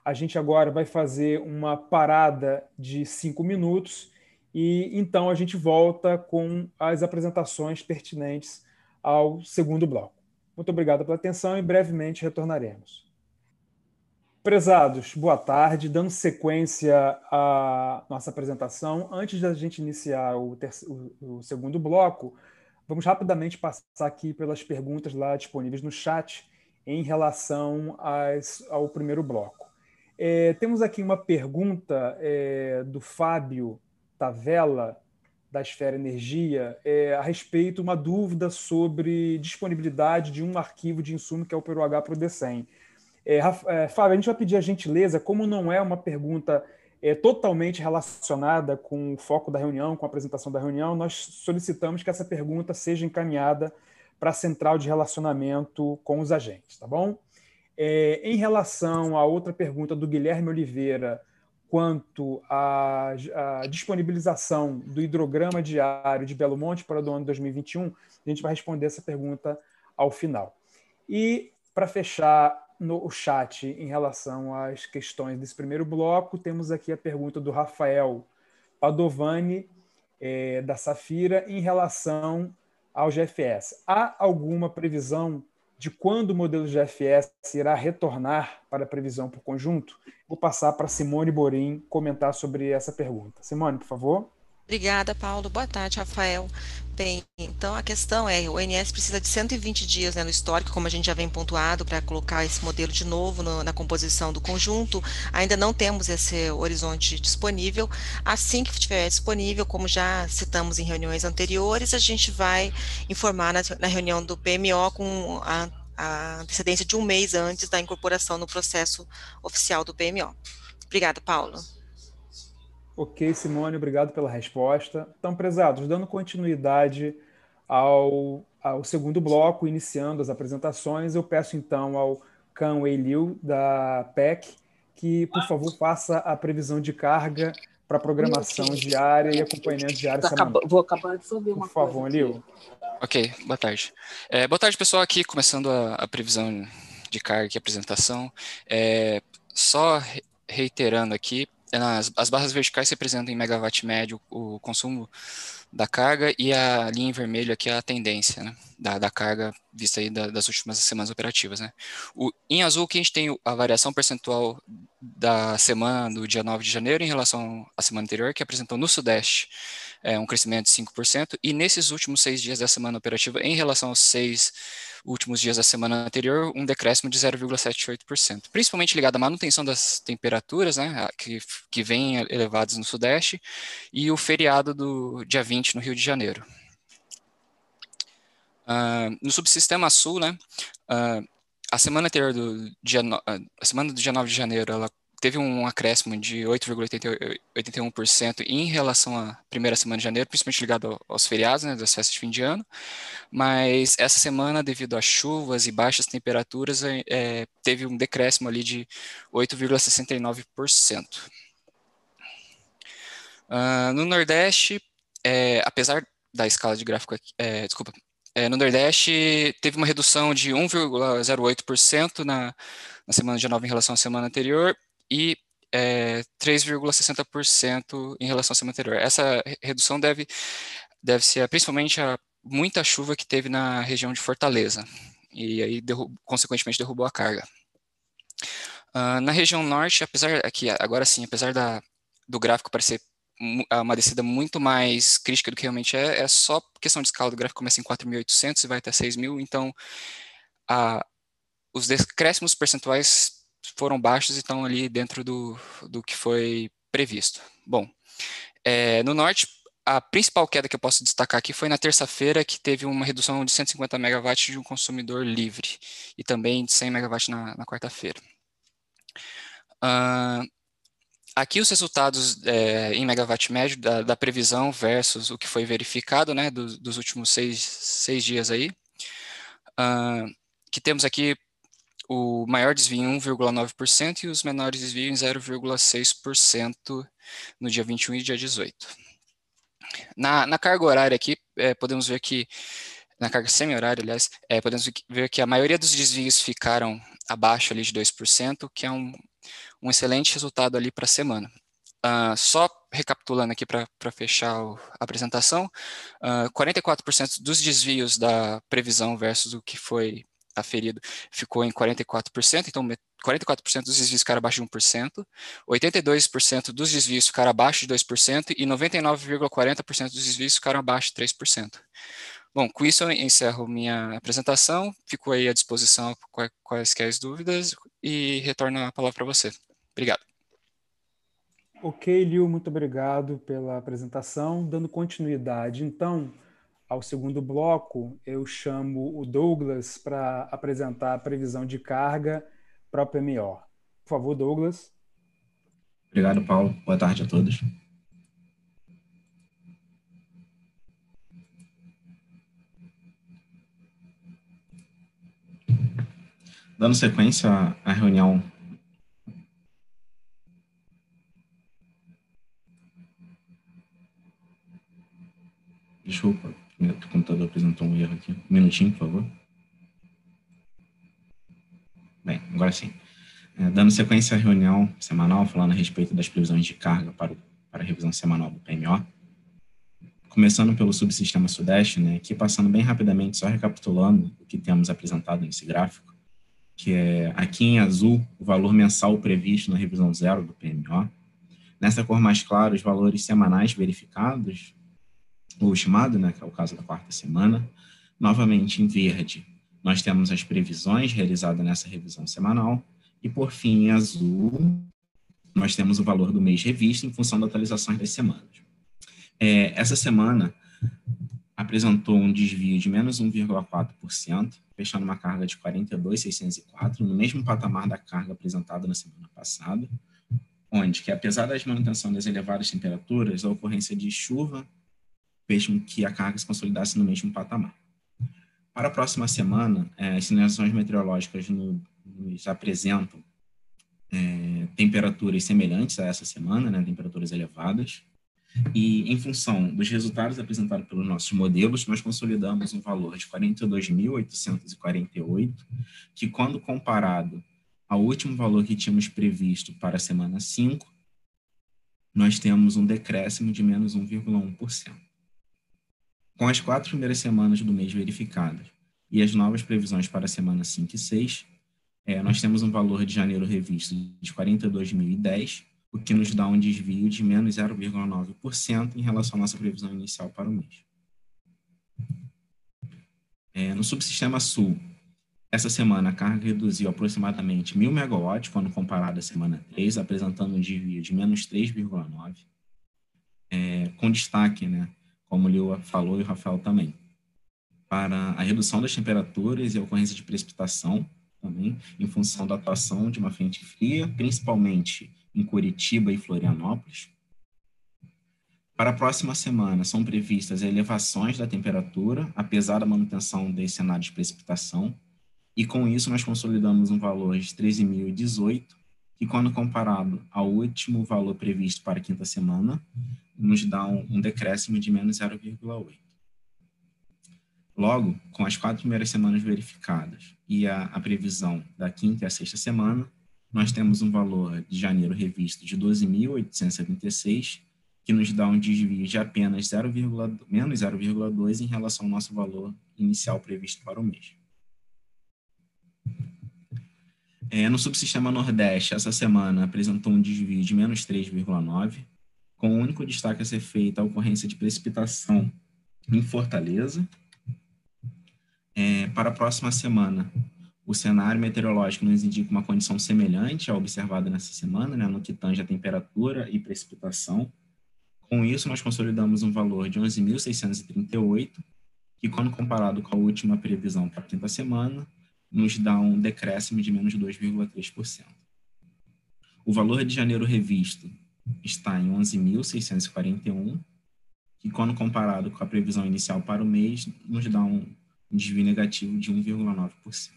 A gente agora vai fazer uma parada de 5 minutos e então a gente volta com as apresentações pertinentes ao segundo bloco. Muito obrigado pela atenção e brevemente retornaremos. Prezados, boa tarde. Dando sequência à nossa apresentação, antes da gente iniciar o segundo bloco, vamos rapidamente passar aqui pelas perguntas lá disponíveis no chat em relação ao primeiro bloco. Temos aqui uma pergunta do Fábio Tavella, da Esfera Energia, a respeito, uma dúvida sobre disponibilidade de um arquivo de insumo que é o PeroH para o DECEM. Fábio, a gente vai pedir a gentileza, como não é uma pergunta totalmente relacionada com o foco da reunião, com a apresentação da reunião, nós solicitamos que essa pergunta seja encaminhada para a central de relacionamento com os agentes, tá bom? Em relação à outra pergunta do Guilherme Oliveira, quanto à disponibilização do hidrograma diário de Belo Monte para o ano de 2021, a gente vai responder essa pergunta ao final. E, para fechar no chat em relação às questões desse primeiro bloco, temos aqui a pergunta do Rafael Padovani, da Safira, em relação ao GFS. Há alguma previsão de quando o modelo GFS irá retornar para a previsão por conjunto? Vou passar para Simone Borim comentar sobre essa pergunta. Simone, por favor. Obrigada, Paulo. Boa tarde, Rafael. Bem, então a questão é, o ONS precisa de 120 dias, né, no histórico, como a gente já vem pontuado, para colocar esse modelo de novo na composição do conjunto. Ainda não temos esse horizonte disponível. Assim que estiver disponível, como já citamos em reuniões anteriores, a gente vai informar na reunião do PMO com a antecedência de um mês antes da incorporação no processo oficial do PMO. Obrigada, Paulo. Ok, Simone, obrigado pela resposta. Então, prezados, dando continuidade ao segundo bloco, iniciando as apresentações, eu peço então ao Can-Wei Liu, da PEC, que, por favor, faça a previsão de carga para programação diária e acompanhamento diário semanal. Vou acabar de fazer uma por favor, coisa Liu. Ok, boa tarde. Boa tarde, pessoal, aqui começando a previsão de carga e apresentação. Só reiterando aqui, as barras verticais representam em megawatt médio o consumo da carga e a linha em vermelho aqui é a tendência, né, da carga vista aí das últimas semanas operativas, né. Em azul que a gente tem a variação percentual da semana do dia 9 de janeiro em relação à semana anterior, que apresentou no Sudeste um crescimento de 5%, e nesses últimos 6 dias da semana operativa, em relação aos 6 últimos dias da semana anterior, um decréscimo de 0,78%, principalmente ligado à manutenção das temperaturas, né, que vêm elevadas no Sudeste, e o feriado do dia 20 no Rio de Janeiro. No subsistema Sul, né, a semana anterior a semana do dia 9 de janeiro, ela teve um acréscimo de 8,81% em relação à primeira semana de janeiro, principalmente ligado aos feriados, né, das festas de fim de ano, mas essa semana, devido às chuvas e baixas temperaturas, teve um decréscimo ali de 8,69%. No Nordeste, apesar da escala de gráfico aqui, no Nordeste teve uma redução de 1,08% na semana de 9 em relação à semana anterior e 3,60% em relação à semana anterior. Essa redução deve-se principalmente a muita chuva que teve na região de Fortaleza, e aí consequentemente derrubou a carga. Na região norte, apesar do gráfico parecer uma descida muito mais crítica do que realmente é só questão de escala. Do gráfico começa em 4.800 e vai até 6.000, então os decréscimos percentuais foram baixos e estão ali dentro do que foi previsto. Bom, no norte, a principal queda que eu posso destacar aqui foi na terça-feira, que teve uma redução de 150 megawatts de um consumidor livre, e também de 100 megawatts na quarta-feira. Aqui os resultados em megawatt médio da previsão versus o que foi verificado, né, dos últimos seis dias aí, que temos aqui o maior desvio em 1,9% e os menores desvios em 0,6% no dia 21 e dia 18. Na carga horária aqui, podemos ver que, na carga semi-horária, aliás, podemos ver que a maioria dos desvios ficaram abaixo ali de 2%, que é um excelente resultado ali para a semana. Só recapitulando aqui para fechar a apresentação, 44% dos desvios da previsão versus o que foi aferido ficou em 44%, então 44% dos desvios ficaram abaixo de 1%, 82% dos desvios ficaram abaixo de 2% e 99,40% dos desvios ficaram abaixo de 3%. Bom, com isso eu encerro minha apresentação, fico aí à disposição para quaisquer dúvidas e retorno a palavra para você. Obrigado. Ok, Liu, muito obrigado pela apresentação. Dando continuidade, então, ao segundo bloco, eu chamo o Douglas para apresentar a previsão de carga para o PMO. Por favor, Douglas. Obrigado, Paulo. Boa tarde a todos. Dando sequência à reunião Desculpa, o computador apresentou um erro aqui. Um minutinho, por favor. Bem, agora sim. Dando sequência à reunião semanal, falando a respeito das previsões de carga para a revisão semanal do PMO. Começando pelo subsistema Sudeste, né, aqui passando bem rapidamente, só recapitulando o que temos apresentado nesse gráfico, que é aqui em azul o valor mensal previsto na revisão 0 do PMO. Nessa cor mais clara, os valores semanais verificados, ou estimado, né, que é o caso da quarta semana. Novamente, em verde, nós temos as previsões realizadas nessa revisão semanal. E, por fim, em azul, nós temos o valor do mês revisto em função da atualização das semanas. Essa semana apresentou um desvio de menos 1,4%, fechando uma carga de 42.604, no mesmo patamar da carga apresentada na semana passada, onde, que apesar da manutenção das elevadas temperaturas, a ocorrência de chuva fez com que a carga se consolidasse no mesmo patamar. Para a próxima semana, as sinalizações meteorológicas nos apresentam temperaturas semelhantes a essa semana, né, temperaturas elevadas, e em função dos resultados apresentados pelos nossos modelos, nós consolidamos um valor de 42.848, que quando comparado ao último valor que tínhamos previsto para a semana 5, nós temos um decréscimo de menos 1,1%. Com as 4 primeiras semanas do mês verificadas e as novas previsões para a semana 5 e 6, nós temos um valor de janeiro revisto de 42.010, o que nos dá um desvio de menos 0,9% em relação à nossa previsão inicial para o mês. No subsistema Sul, essa semana a carga reduziu aproximadamente 1.000 megawatts quando comparado à semana 3, apresentando um desvio de menos 3,9%, com destaque, né, como o Leo falou e o Rafael também, para a redução das temperaturas e a ocorrência de precipitação, também, em função da atuação de uma frente fria, principalmente em Curitiba e Florianópolis. Para a próxima semana, são previstas elevações da temperatura, apesar da manutenção desse cenário de precipitação, e com isso nós consolidamos um valor de 13.018, que quando comparado ao último valor previsto para a quinta semana, nos dá um decréscimo de menos 0,8%. Logo, com as 4 primeiras semanas verificadas e a previsão da quinta e a sexta semana, nós temos um valor de janeiro revisto de 12.876, que nos dá um desvio de apenas menos 0,2 em relação ao nosso valor inicial previsto para o mês. No subsistema Nordeste, essa semana apresentou um desvio de menos 3,9, com o único destaque a ser feito a ocorrência de precipitação em Fortaleza. Para a próxima semana, o cenário meteorológico nos indica uma condição semelhante à observada nessa semana, né, no que tange a temperatura e precipitação. Com isso, nós consolidamos um valor de 11.638, que quando comparado com a última previsão para a quinta semana, nos dá um decréscimo de menos 2,3%. O valor de janeiro revisto está em 11.641, que quando comparado com a previsão inicial para o mês, nos dá um desvio negativo de 1,9%.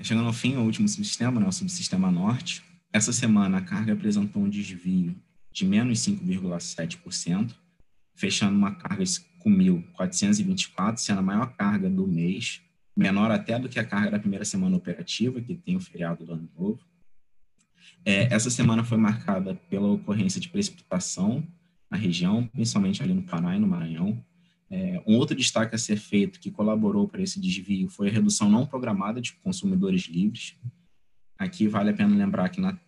Chegando ao fim, o último subsistema, né, o subsistema Norte. Essa semana a carga apresentou um desvio de menos 5,7%, fechando uma carga de 5.424, sendo a maior carga do mês, menor até do que a carga da primeira semana operativa, que tem o feriado do Ano Novo. Essa semana foi marcada pela ocorrência de precipitação na região, principalmente ali no Pará e no Maranhão. Um outro destaque a ser feito que colaborou para esse desvio foi a redução não programada de consumidores livres. Aqui vale a pena lembrar que na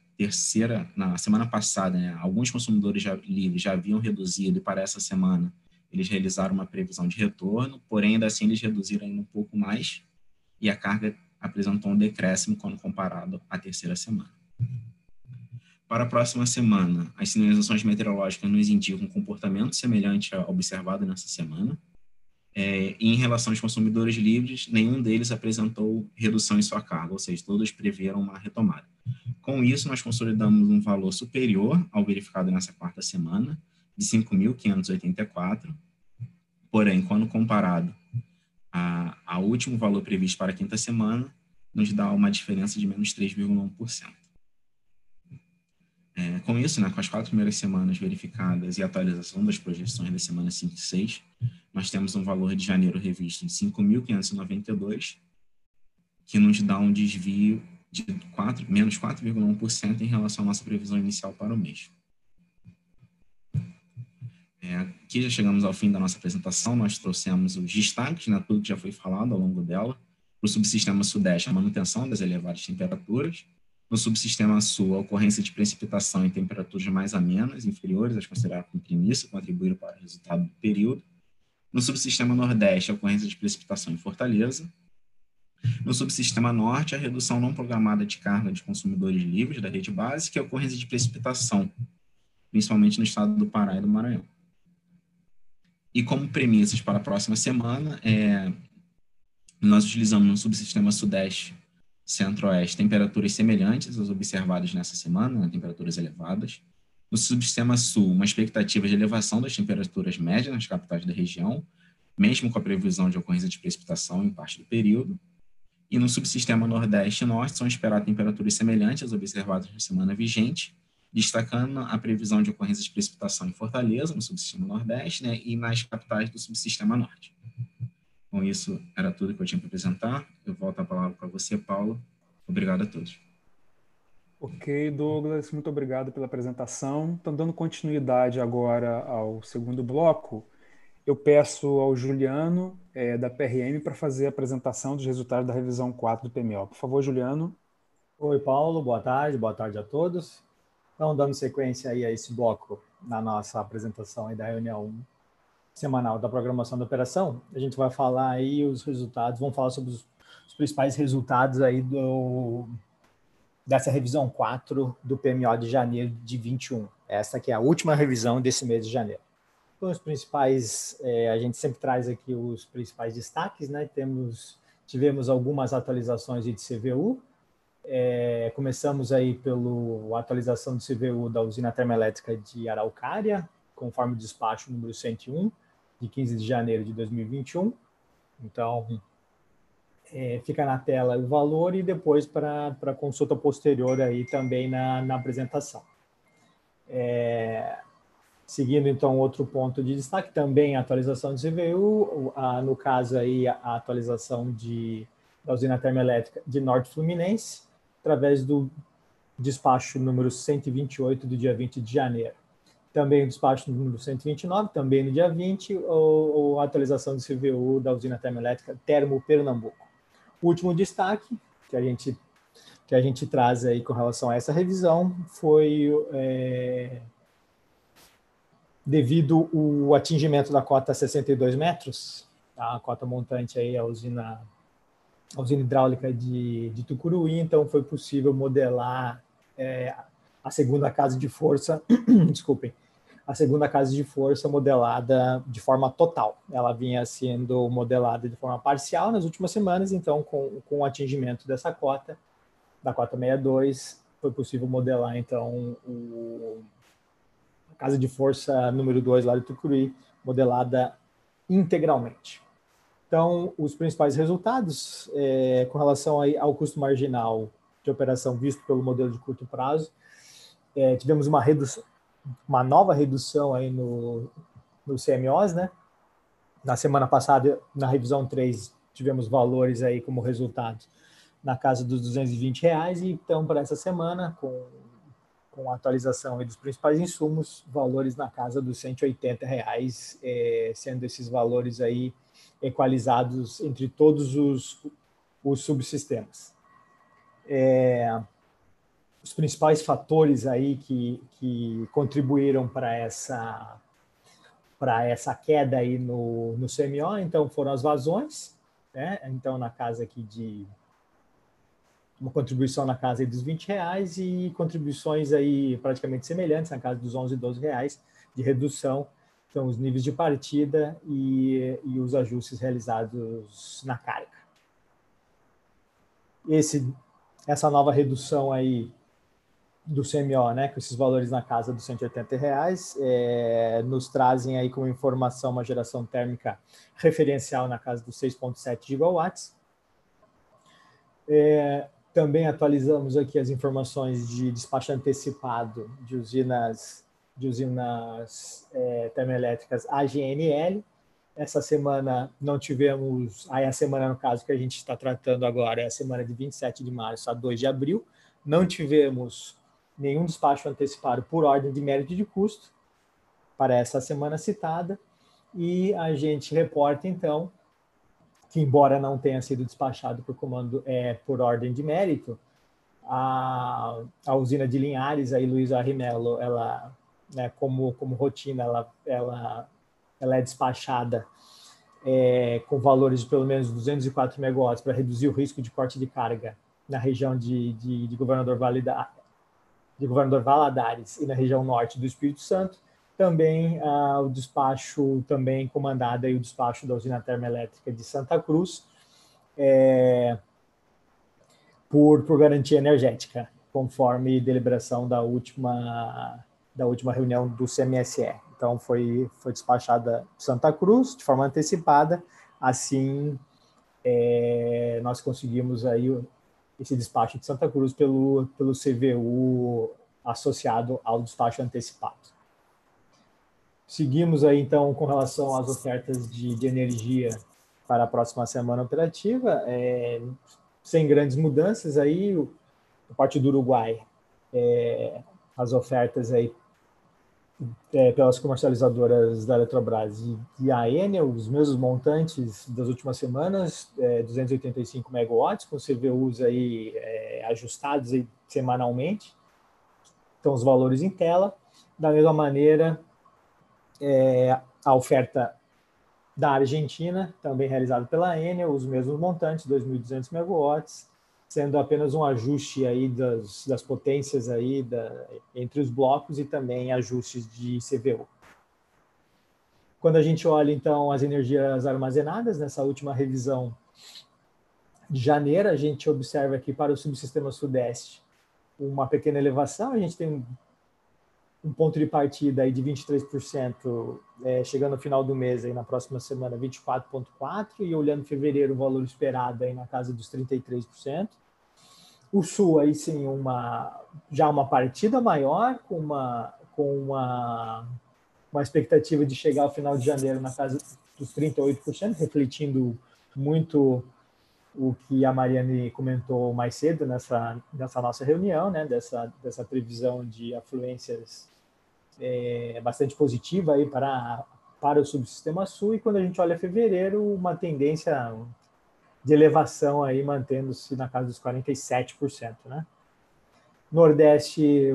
semana passada, né, alguns consumidores livres já haviam reduzido, e para essa semana eles realizaram uma previsão de retorno, porém ainda assim eles reduziram ainda um pouco mais e a carga apresentou um decréscimo quando comparado à terceira semana. Para a próxima semana, as sinalizações meteorológicas nos indicam um comportamento semelhante ao observado nessa semana. E em relação aos consumidores livres, nenhum deles apresentou redução em sua carga, ou seja, todos preveram uma retomada. Com isso, nós consolidamos um valor superior ao verificado nessa quarta semana, de 5.584, porém, quando comparado ao último valor previsto para a quinta semana, nos dá uma diferença de menos 3,1%. Com isso, né, com as 4 primeiras semanas verificadas e a atualização das projeções da semana 5 e 6, nós temos um valor de janeiro revisto de 5.592, que nos dá um desvio de menos 4,1% em relação à nossa previsão inicial para o mês. Aqui já chegamos ao fim da nossa apresentação, nós trouxemos os destaques, né, tudo que já foi falado ao longo dela. Para o subsistema sudeste, a manutenção das elevadas temperaturas. No subsistema sul, a ocorrência de precipitação em temperaturas mais amenas, inferiores às consideradas como premissa, contribuíram para o resultado do período. No subsistema nordeste, a ocorrência de precipitação em Fortaleza. No subsistema norte, a redução não programada de carga de consumidores livres da rede básica e a ocorrência de precipitação, principalmente no estado do Pará e do Maranhão. E como premissas para a próxima semana, nós utilizamos no subsistema sudeste, centro-oeste, temperaturas semelhantes às observadas nessa semana, né, temperaturas elevadas. No subsistema sul, uma expectativa de elevação das temperaturas médias nas capitais da região, mesmo com a previsão de ocorrência de precipitação em parte do período. E no subsistema nordeste e norte, são esperadas temperaturas semelhantes às observadas na semana vigente, destacando a previsão de ocorrência de precipitação em Fortaleza, no subsistema nordeste, né, e nas capitais do subsistema norte. Com isso, era tudo que eu tinha para apresentar. Eu volto a palavra para você, Paulo. Obrigado a todos. Ok, Douglas, muito obrigado pela apresentação. Então, dando continuidade agora ao segundo bloco, eu peço ao Juliano, da PRM, para fazer a apresentação dos resultados da revisão 4 do PMO. Por favor, Juliano. Oi, Paulo, boa tarde a todos. Então, dando sequência aí a esse bloco na nossa apresentação aí da reunião semanal da programação da operação, a gente vai falar aí os resultados, vamos falar sobre os principais resultados aí dessa revisão 4 do PMO de janeiro de 21. Essa que é a última revisão desse mês de janeiro. Então, os principais, a gente sempre traz aqui os principais destaques, né? Tivemos algumas atualizações de CVU. Começamos aí pela atualização do CVU da usina termoelétrica de Araucária, conforme o despacho número 101, de 15 de janeiro de 2021. Então, fica na tela o valor e depois para consulta posterior aí também na apresentação. Seguindo, então, outro ponto de destaque, também a atualização do CVU, no caso aí a atualização da usina termoelétrica de Norte Fluminense, através do despacho número 128 do dia 20 de janeiro. Também o despacho número 129, também no dia 20, a atualização do CVU da usina termoelétrica Termo Pernambuco. O último destaque que a gente traz aí com relação a essa revisão foi devido ao atingimento da cota 62 metros, a cota montante aí a usina hidráulica de Tucuruí, então foi possível modelar a segunda casa de força, desculpem, a segunda casa de força modelada de forma total. Ela vinha sendo modelada de forma parcial nas últimas semanas, então com o atingimento dessa cota, da cota 62, foi possível modelar então a casa de força número 2 lá de Tucuruí, modelada integralmente. Então, os principais resultados com relação aí ao custo marginal de operação visto pelo modelo de curto prazo, tivemos uma nova redução aí no CMOs, né? Na semana passada, na revisão 3, tivemos valores aí como resultado na casa dos R$220, e então para essa semana, com a atualização aí dos principais insumos, valores na casa dos R$180, sendo esses valores aí equalizados entre todos os subsistemas. Os principais fatores aí que contribuíram para essa queda aí no CMO, então, foram as vazões, né? Então, na casa aqui de uma contribuição na casa aí dos R$20 e contribuições aí praticamente semelhantes, na casa dos R$11 e R$12 de redução. Então, os níveis de partida e os ajustes realizados na carga. Essa nova redução aí do CMO, né, com esses valores na casa dos R$180, nos trazem aí como informação uma geração térmica referencial na casa dos 6,7 gigawatts. Também atualizamos aqui as informações de despacho antecipado de usinas termoelétricas AGNL. Essa semana não tivemos, aí a semana no caso que a gente está tratando agora é a semana de 27 de março a 2 de abril, não tivemos nenhum despacho antecipado por ordem de mérito de custo, para essa semana citada, e a gente reporta, então, que embora não tenha sido despachado por comando por ordem de mérito, a usina de Linhares, aí Luiz Arrimelo, ela, né, como rotina, ela é despachada com valores de pelo menos 204 megawatts para reduzir o risco de corte de carga na região de Governador Valadares e na região norte do Espírito Santo. Também o despacho, também comandado aí o despacho da usina termoelétrica de Santa Cruz, por garantia energética, conforme deliberação da última reunião do CMSE. Então, foi despachada Santa Cruz de forma antecipada, assim nós conseguimos aí esse despacho de Santa Cruz pelo CVU associado ao despacho antecipado. Seguimos aí, então, com relação às ofertas de energia para a próxima semana operativa, sem grandes mudanças aí, a parte do Uruguai, as ofertas aí pelas comercializadoras da Eletrobras e a Enel, os mesmos montantes das últimas semanas, 285 megawatts, com CVUs aí ajustados aí semanalmente, então os valores em tela. Da mesma maneira, a oferta da Argentina, também realizada pela Enel, os mesmos montantes, 2.200 megawatts, sendo apenas um ajuste aí das potências aí entre os blocos e também ajustes de CVU. Quando a gente olha, então, as energias armazenadas, nessa última revisão de janeiro, a gente observa aqui para o subsistema Sudeste uma pequena elevação, a gente tem um ponto de partida aí de 23%, chegando ao final do mês, aí na próxima semana, 24,4%, e olhando fevereiro, o valor esperado aí na casa dos 33%. O Sul, aí sim, já uma partida maior, com uma expectativa de chegar ao final de janeiro na casa dos 38%, refletindo muito o que a Mariane comentou mais cedo nessa nossa reunião, né, dessa previsão de afluências bastante positiva aí para o subsistema Sul. E quando a gente olha fevereiro, uma tendência de elevação aí mantendo-se na casa dos 47%, né? Nordeste,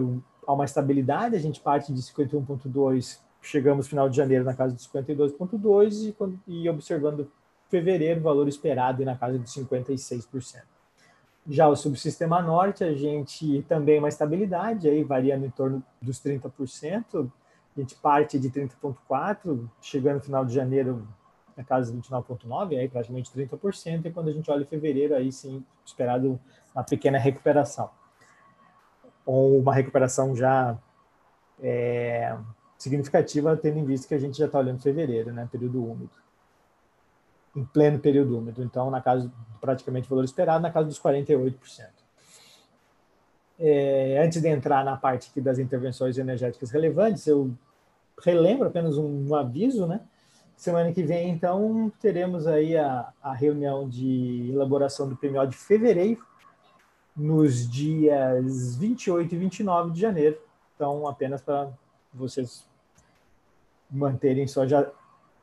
há uma estabilidade, a gente parte de 51,2%, chegamos no final de janeiro na casa de 52,2% e observando fevereiro, valor esperado na casa de 56%. Já o subsistema Norte, a gente também uma estabilidade, aí variando em torno dos 30%, a gente parte de 30,4%, chegando no final de janeiro na casa de 29,9%, aí praticamente 30%, e quando a gente olha em fevereiro, aí sim, esperado uma pequena recuperação. Ou uma recuperação já significativa, tendo em vista que a gente já está olhando fevereiro, né, período úmido. Em pleno período úmido, então, na casa, praticamente o valor esperado, na casa dos 48%. Antes de entrar na parte aqui das intervenções energéticas relevantes, eu relembro apenas um aviso, né? Semana que vem, então, teremos aí a reunião de elaboração do PMO de fevereiro, nos dias 28 e 29 de janeiro. Então, apenas para vocês manterem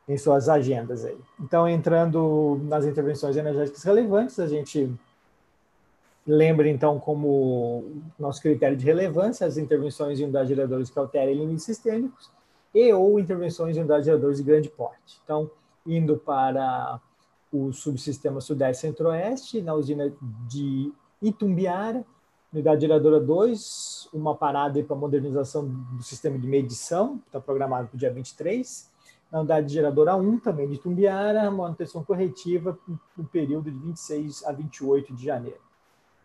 em suas agendas aí. Então, entrando nas intervenções energéticas relevantes, a gente lembra, então, como nosso critério de relevância, as intervenções em unidades geradoras que alterem limites sistêmicos e ou intervenções em unidades geradoras de grande porte. Então, indo para o subsistema Sudeste Centro-Oeste, na usina de Itumbiara, unidade geradora 2, uma parada para modernização do sistema de medição, está programado para o dia 23. Na unidade geradora 1, também de Itumbiara, manutenção corretiva no período de 26 a 28 de janeiro.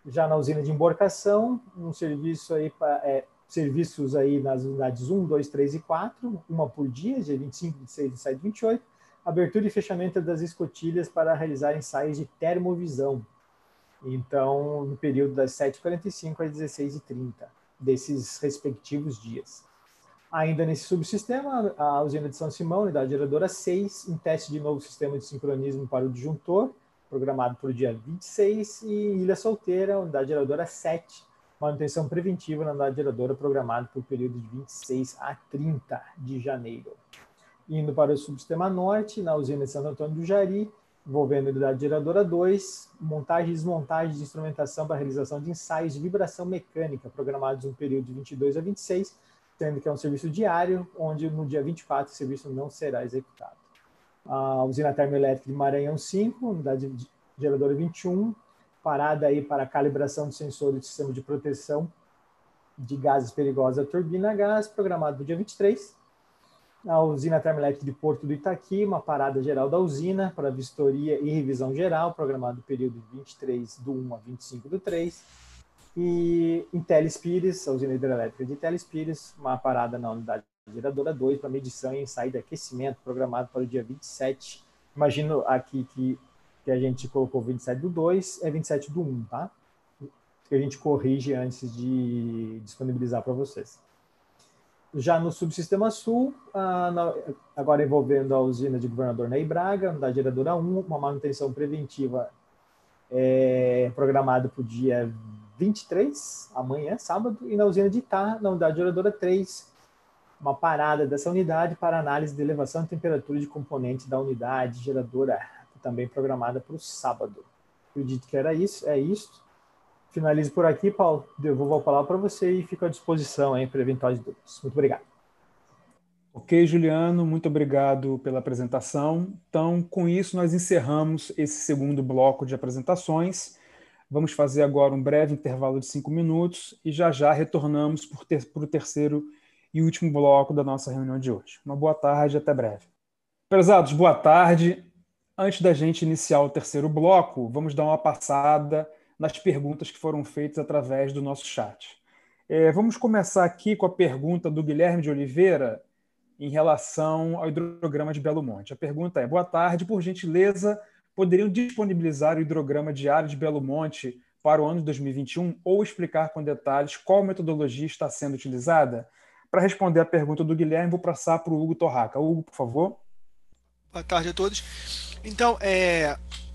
Já na usina de embarcação, um serviço aí serviços aí nas unidades 1, 2, 3 e 4, uma por dia, dia 25, 26, 27 e 28, abertura e fechamento das escotilhas para realizar ensaios de termovisão. Então, no período das 7h45 às 16h30, desses respectivos dias. Ainda nesse subsistema, a usina de São Simão, unidade geradora 6, em teste de novo sistema de sincronismo para o disjuntor, programado para o dia 26, e Ilha Solteira, unidade geradora 7, manutenção preventiva na unidade geradora programada por período de 26 a 30 de janeiro. Indo para o subsistema norte, na usina de Santo Antônio do Jari, envolvendo a unidade geradora 2, montagem e desmontagem de instrumentação para a realização de ensaios de vibração mecânica, programados no período de 22 a 26, sendo que é um serviço diário, onde no dia 24 o serviço não será executado. A usina termoelétrica de Maranhão 5, unidade geradora 21, parada aí para calibração de sensores do sistema de proteção de gases perigosos da turbina a gás, programado para o dia 23. A usina termoelétrica de Porto do Itaqui, uma parada geral da usina para vistoria e revisão geral, programado no período de 23 do 1 a 25 do 3. E em Telespires, a usina hidrelétrica de Telespires, uma parada na unidade geradora 2 para medição e ensaio de aquecimento, programado para o dia 27. Imagino aqui que a gente colocou 27 do 2, é 27 do 1, tá? Que a gente corrige antes de disponibilizar para vocês. Já no subsistema sul, agora envolvendo a usina de Governador Ney Braga, da geradora 1, uma manutenção preventiva programada para o dia 23, amanhã, sábado, e na usina de Itá, na unidade geradora 3, uma parada dessa unidade para análise de elevação de temperatura de componentes da unidade geradora, também programada para o sábado. Acredito que era isso, é isso. Finalizo por aqui, Paulo. Devolvo a palavra para você e fico à disposição aí para eventuais dúvidas. Muito obrigado. Ok, Juliano, muito obrigado pela apresentação. Então, com isso, nós encerramos esse segundo bloco de apresentações. Vamos fazer agora um breve intervalo de 5 minutos e já retornamos para o terceiro e último bloco da nossa reunião de hoje. Uma boa tarde, até breve. Prezados, boa tarde. Antes da gente iniciar o terceiro bloco, vamos dar uma passada nas perguntas que foram feitas através do nosso chat. Vamos começar aqui com a pergunta do Guilherme de Oliveira em relação ao hidrograma de Belo Monte. A pergunta é: boa tarde, por gentileza, poderiam disponibilizar o hidrograma diário de Belo Monte para o ano de 2021 ou explicar com detalhes qual metodologia está sendo utilizada? Para responder a pergunta do Guilherme, vou passar para o Hugo Torraca. Hugo, por favor. Boa tarde a todos. Então,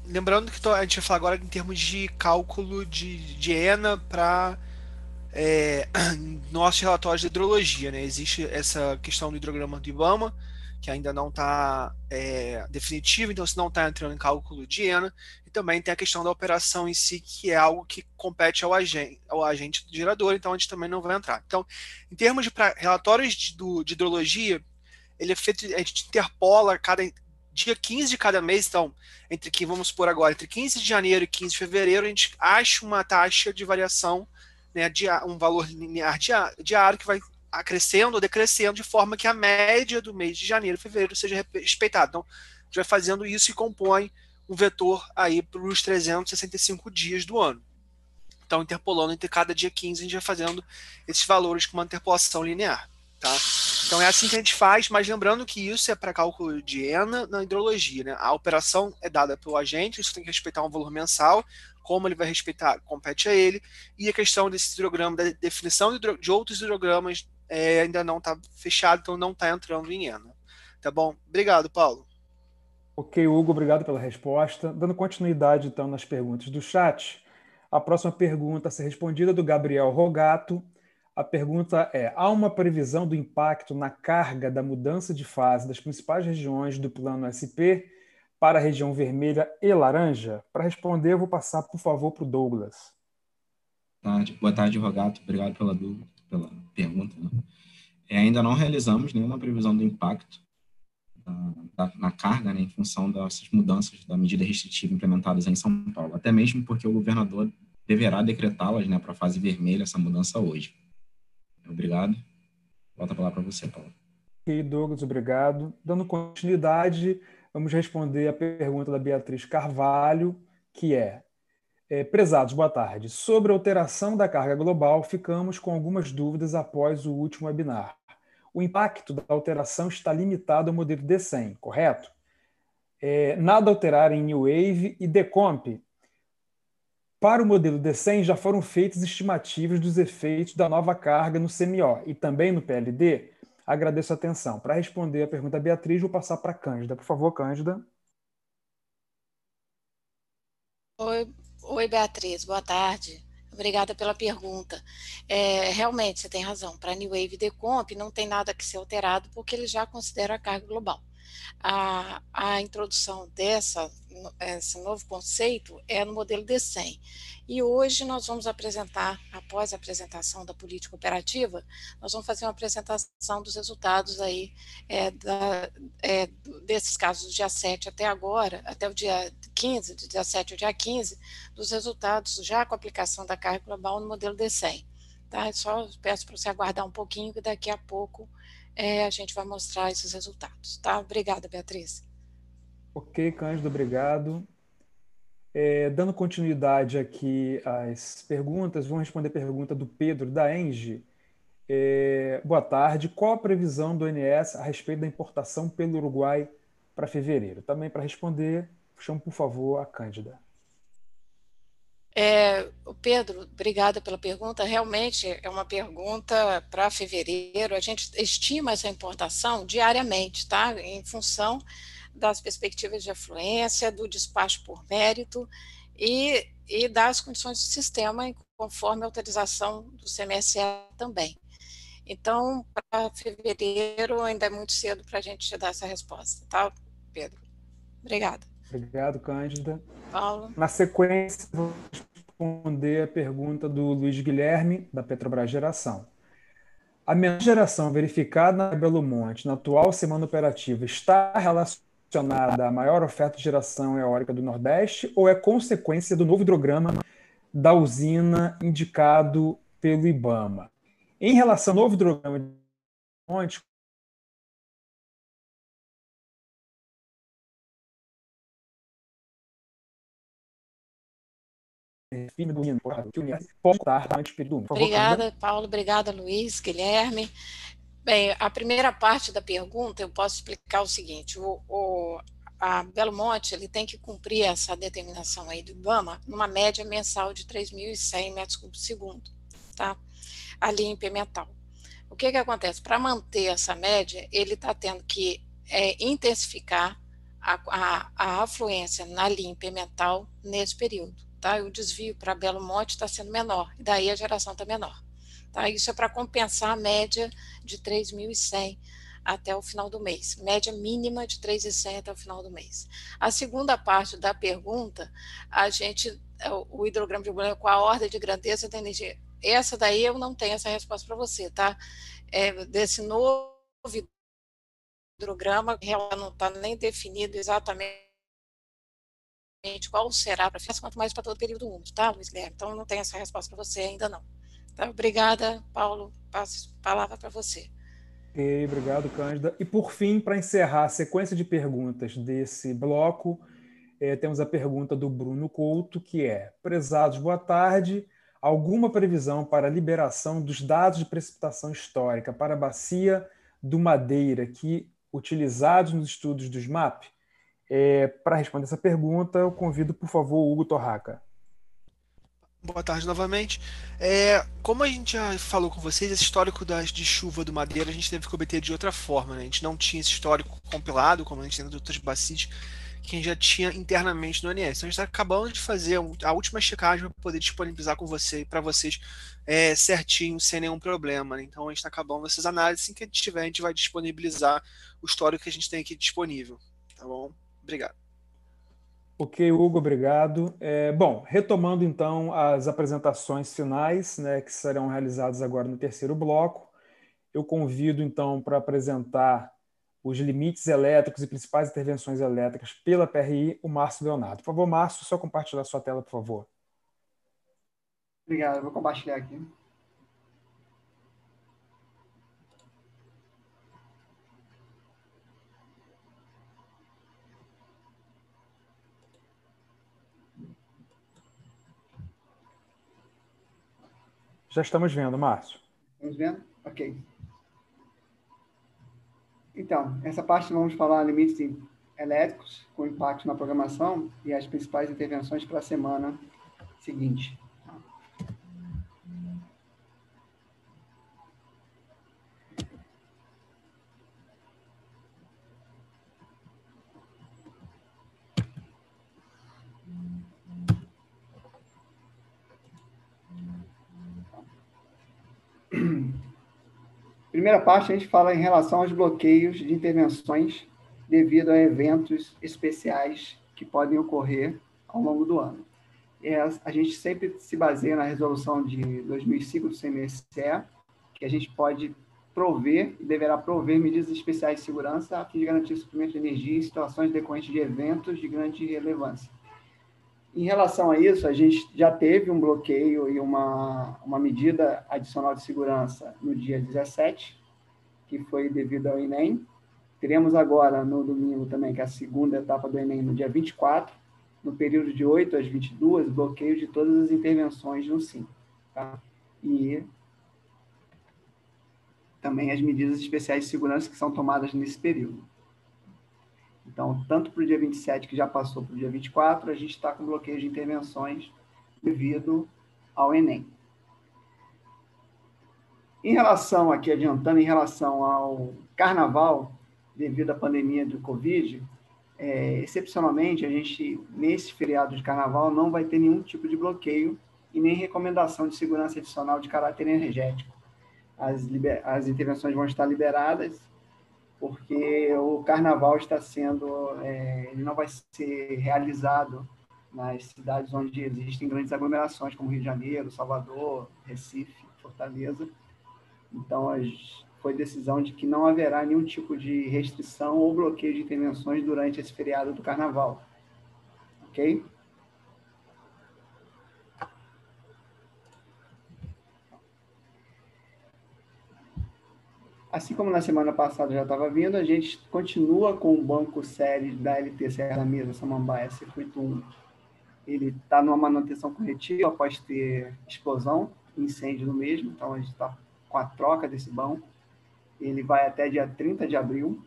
lembrando que a gente vai falar agora em termos de cálculo de ENA para nossos relatórios de hidrologia, né? Existe essa questão do hidrograma do IBAMA, que ainda não está definitivo, então isso não está entrando em cálculo de ENA, e também tem a questão da operação em si, que é algo que compete ao agente do gerador, então a gente também não vai entrar. Então, em termos de relatórios de hidrologia, ele é feito, a gente interpola cada dia 15 de cada mês, então, vamos supor agora, entre 15 de janeiro e 15 de fevereiro, a gente acha uma taxa de variação, né, um valor linear diário que vai acrescendo ou decrescendo, de forma que a média do mês de janeiro e fevereiro seja respeitada. Então, a gente vai fazendo isso e compõe um vetor aí para os 365 dias do ano. Então, interpolando entre cada dia 15, a gente vai fazendo esses valores com uma interpolação linear. Tá? Então é assim que a gente faz, mas lembrando que isso é para cálculo de ENA na hidrologia, né? A operação é dada pelo agente, isso tem que respeitar um valor mensal, como ele vai respeitar, compete a ele, e a questão desse hidrograma, da definição de outros hidrogramas ainda não está fechado, então não está entrando em ENA. Tá bom? Obrigado, Paulo. Ok, Hugo, obrigado pela resposta. Dando continuidade, então, nas perguntas do chat, a próxima pergunta a ser respondida é do Gabriel Rogato. A pergunta é: há uma previsão do impacto na carga da mudança de fase das principais regiões do plano SP para a região vermelha e laranja? Para responder, eu vou passar, por favor, para o Douglas. Boa tarde, Rogato. Obrigado pela pergunta. Né? Ainda não realizamos nenhuma previsão do impacto na carga, né, em função dessas mudanças da medida restritiva implementadas em São Paulo, até mesmo porque o governador deverá decretá-las, né, para a fase vermelha, essa mudança hoje. Obrigado. Volta a palavra para você, Paulo. Ok, Douglas, obrigado. Dando continuidade, vamos responder a pergunta da Beatriz Carvalho, que prezados, boa tarde. Sobre a alteração da carga global, ficamos com algumas dúvidas após o último webinar. O impacto da alteração está limitado ao modelo D100, correto? Nada alterar em New Wave e Decomp. Para o modelo D100 já foram feitas estimativas dos efeitos da nova carga no CMO e também no PLD? Agradeço a atenção. Para responder a pergunta da Beatriz, vou passar para a Cândida. Por favor, Cândida. Oi, Beatriz, boa tarde. Obrigada pela pergunta. Realmente, você tem razão. Para a New Wave Decomp não tem nada que ser alterado, porque ele já considera a carga global. A introdução esse novo conceito é no modelo D100. E hoje nós vamos apresentar, após a apresentação da política operativa, nós vamos fazer uma apresentação dos resultados aí desses casos do dia 7 até agora, até o dia 15, do dia 7 ao dia 15, dos resultados já com a aplicação da carga global no modelo D100. Tá? Só peço para você aguardar um pouquinho, que daqui a pouco a gente vai mostrar esses resultados. Tá? Obrigada, Beatriz. Ok, Cândido, obrigado. Dando continuidade aqui às perguntas, vamos responder a pergunta do Pedro, da Engie. Boa tarde. Qual a previsão do ONS a respeito da importação pelo Uruguai para fevereiro? Também para responder, chamo, por favor, a Cândida. Pedro, obrigada pela pergunta. Realmente é uma pergunta para fevereiro. A gente estima essa importação diariamente, tá? Em função das perspectivas de afluência, do despacho por mérito e das condições do sistema, conforme a autorização do CMSE também. Então, para fevereiro ainda é muito cedo para a gente te dar essa resposta, tá, Pedro? Obrigada. Obrigado, Cândida. Paulo. Na sequência, vou responder a pergunta do Luiz Guilherme, da Petrobras Geração. A menor geração verificada na Belo Monte na atual semana operativa está relacionada à maior oferta de geração eólica do Nordeste ou é consequência do novo hidrograma da usina indicado pelo IBAMA? Em relação ao novo hidrograma de Monte, pode estar antes do período. Obrigada, Paulo. Obrigada, Luiz, Guilherme. Bem, a primeira parte da pergunta eu posso explicar o seguinte: a Belo Monte ele tem que cumprir essa determinação aí do IBAMA numa média mensal de 3.100 metros cúbicos por segundo, tá? Ali em Pimental. O que acontece? Para manter essa média, ele está tendo que intensificar a afluência na linha em Pimental nesse período, tá? E o desvio para Belo Monte está sendo menor, e daí a geração está menor. Tá? Isso é para compensar a média de 3.100 até o final do mês, média mínima de 3.100 até o final do mês. A segunda parte da pergunta, o hidrograma de Uruguai, com a ordem de grandeza da energia, essa daí eu não tenho essa resposta para você, tá? Desse novo hidrograma, não está nem definido exatamente qual será para ficar, quanto mais para todo o período úmido, tá, Luiz Guilherme? Então, não tenho essa resposta para você ainda não. Tá? Obrigada, Paulo. Passo a palavra para você. Ok, obrigado, Cândida. E por fim, para encerrar a sequência de perguntas desse bloco, temos a pergunta do Bruno Couto, que é: prezados, boa tarde. Alguma previsão para a liberação dos dados de precipitação histórica para a bacia do Madeira, utilizados nos estudos do SMAP? Para responder essa pergunta, eu convido, por favor, o Hugo Torraca. Boa tarde novamente. Como a gente já falou com vocês, esse histórico de chuva do Madeira a gente teve que obter de outra forma, né? A gente não tinha esse histórico compilado, como a gente tem nas outras bacias, que a gente já tinha internamente no ONS. Então a gente está acabando de fazer a última checagem para poder disponibilizar para vocês certinho, sem nenhum problema, né? Então a gente está acabando essas análises. Assim que a gente tiver, a gente vai disponibilizar o histórico que a gente tem aqui disponível. Tá bom? Obrigado. Ok, Hugo, obrigado. Bom, retomando então as apresentações finais, né, que serão realizadas agora no terceiro bloco, eu convido então para apresentar os limites elétricos e principais intervenções elétricas pela PRI, o Márcio Leonardo. Por favor, Márcio, só compartilhar sua tela, por favor. Obrigado, eu vou compartilhar aqui. Já estamos vendo, Márcio. Estamos vendo? Ok. Então, essa parte vamos falar limites elétricos com impacto na programação e as principais intervenções para a semana seguinte. Primeira parte, a gente fala em relação aos bloqueios de intervenções devido a eventos especiais que podem ocorrer ao longo do ano. A gente sempre se baseia na resolução de 2005 do CMSE, que a gente pode prover e deverá prover medidas especiais de segurança a fim de garantir o suprimento de energia em situações decorrentes de eventos de grande relevância. Em relação a isso, a gente já teve um bloqueio e uma medida adicional de segurança no dia 17, que foi devido ao Enem. Teremos agora, no domingo também, que é a segunda etapa do Enem, no dia 24, no período de 8 às 22, bloqueio de todas as intervenções no SIM. Tá? E também as medidas especiais de segurança que são tomadas nesse período. Então, tanto para o dia 27, que já passou, para o dia 24, a gente está com bloqueio de intervenções devido ao Enem. Em relação, aqui adiantando, em relação ao Carnaval, devido à pandemia do Covid, excepcionalmente, a gente, nesse feriado de Carnaval, não vai ter nenhum tipo de bloqueio e nem recomendação de segurança adicional de caráter energético. As intervenções vão estar liberadas, porque o Carnaval está sendo, ele não vai ser realizado nas cidades onde existem grandes aglomerações, como Rio de Janeiro, Salvador, Recife, Fortaleza. Então, foi decisão de que não haverá nenhum tipo de restrição ou bloqueio de intervenções durante esse feriado do Carnaval. Ok? Assim como na semana passada já estava vindo, a gente continua com o banco série da LT Serra da Mesa, Samambaia, Circuito 1. Ele está numa manutenção corretiva após ter explosão, incêndio no mesmo, então a gente está com a troca desse banco. Ele vai até dia 30 de abril.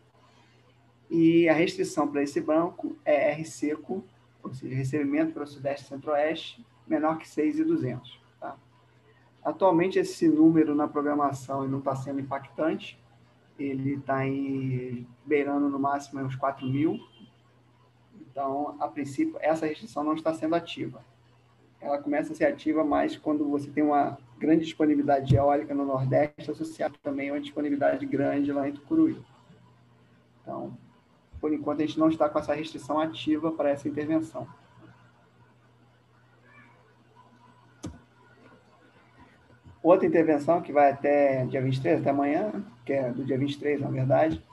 E a restrição para esse banco é R seco, ou seja, recebimento para o Sudeste e Centro-Oeste, menor que 6.200. Tá? Atualmente, esse número na programação não está sendo impactante. Ele está beirando no máximo uns 4.000. Então, a princípio, essa restrição não está sendo ativa. Ela começa a ser ativa mais quando você tem uma grande disponibilidade eólica no Nordeste, associado também a uma disponibilidade grande lá em Tucuruí. Então, por enquanto, a gente não está com essa restrição ativa para essa intervenção. Outra intervenção que vai até dia 23, até amanhã, que é do dia 23, na verdade,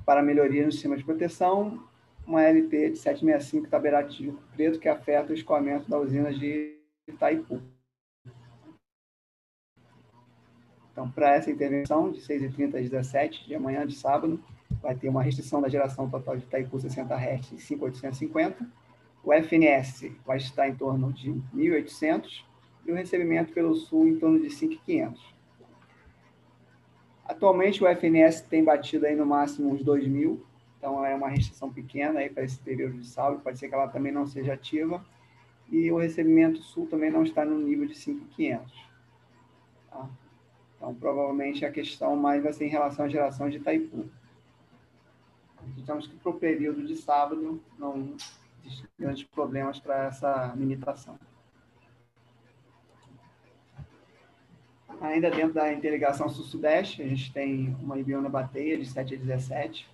para melhoria no sistema de proteção, uma LT de 765 Taberati de Rio Preto, que afeta o escoamento da usina de Itaipu. Então, para essa intervenção, de 6h30 às 17 de amanhã, de sábado, vai ter uma restrição da geração total de Itaipu 60 Hz em 5.850. O FNS vai estar em torno de 1.800 e o recebimento pelo Sul em torno de 5.500. Atualmente, o FNS tem batido aí no máximo uns 2.000, então é uma restrição pequena aí para esse período de sábado, pode ser que ela também não seja ativa. E o recebimento Sul também não está no nível de 5.500. Tá? Então, provavelmente, a questão mais vai ser em relação à geração de Itaipu. Digamos que para o período de sábado não existem grandes problemas para essa limitação. Ainda dentro da interligação Sul-Sudeste, a gente tem uma Ibiúna Bateia de 7 a 17,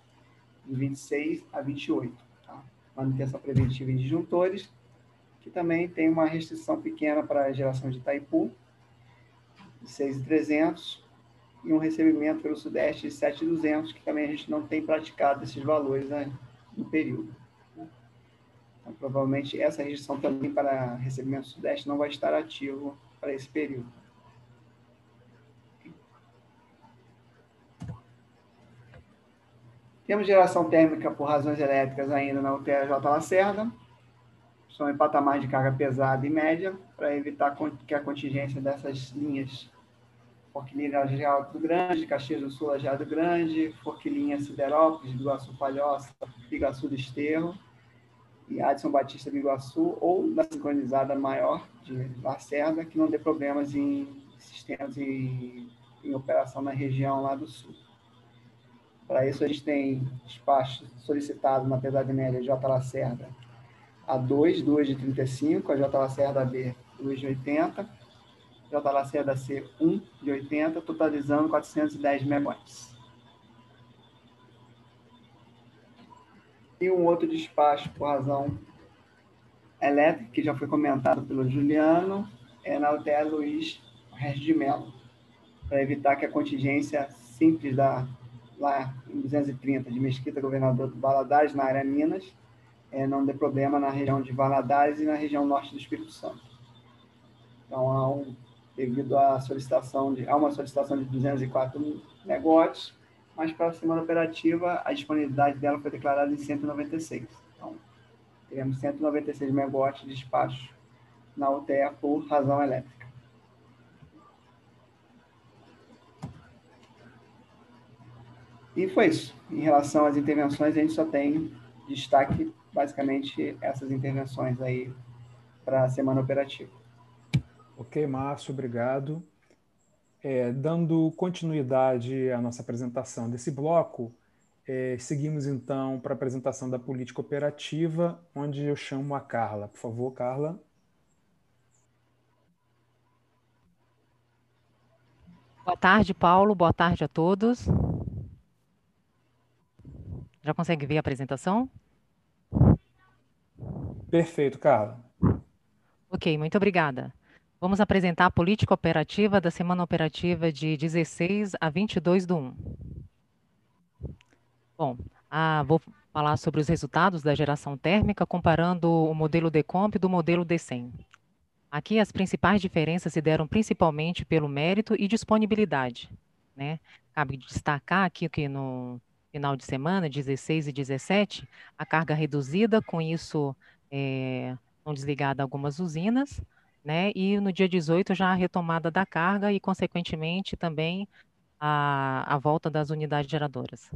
de 26 a 28. Tá? Manutenção preventiva em disjuntores, que também tem uma restrição pequena para a geração de Itaipu, de 6.300, e um recebimento pelo Sudeste de 7.200, que também a gente não tem praticado esses valores, né, no período. Então, provavelmente, essa restrição também para recebimento Sudeste não vai estar ativo para esse período. Temos geração térmica por razões elétricas ainda na UTJ Lacerda, são em patamar de carga pesada e média, para evitar que a contingência dessas linhas, Forquilinha Lajeado do Grande, Caxias do Sul Lajeado Grande, Forquilinha Siderópolis, Biguaçu Palhoça, Biguaçu do Esterro e Adson Batista Biguaçu, ou da sincronizada maior de Lacerda, que não dê problemas em sistemas em operação na região lá do sul. Para isso, a gente tem despacho solicitado na pesada média J Lacerda A2, 2 de 35, a J Lacerda B, 2 de 80, J Lacerda C1 de 80, totalizando 410 megawatts. E um outro despacho por razão elétrica, que já foi comentado pelo Juliano, é na UTE Luiz Regis de Mello, para evitar que a contingência simples lá em 230 de Mesquita, Governador Valadares, na área Minas, não dê problema na região de Valadares e na região norte do Espírito Santo. Então, devido à solicitação uma solicitação de 204 megawatts, mas para a semana operativa, a disponibilidade dela foi declarada em 196. Então, teremos 196 megawatts de despacho na UTE por razão elétrica. E foi isso. Em relação às intervenções, a gente só tem destaque, basicamente, essas intervenções aí para a semana operativa. Ok, Márcio, obrigado. Dando continuidade à nossa apresentação desse bloco, seguimos então para a apresentação da política operativa, onde eu chamo a Carla. Por favor, Carla. Boa tarde, Paulo. Boa tarde a todos. Já consegue ver a apresentação? Perfeito, Carla. Ok, muito obrigada. Vamos apresentar a política operativa da semana operativa de 16 a 22/1. Bom, vou falar sobre os resultados da geração térmica comparando o modelo Decomp do modelo D100. Aqui as principais diferenças se deram principalmente pelo mérito e disponibilidade, né? Cabe destacar aqui que no final de semana, 16 e 17, a carga reduzida, com isso não desligada algumas usinas, né? E no dia 18 já a retomada da carga e, consequentemente, também a volta das unidades geradoras.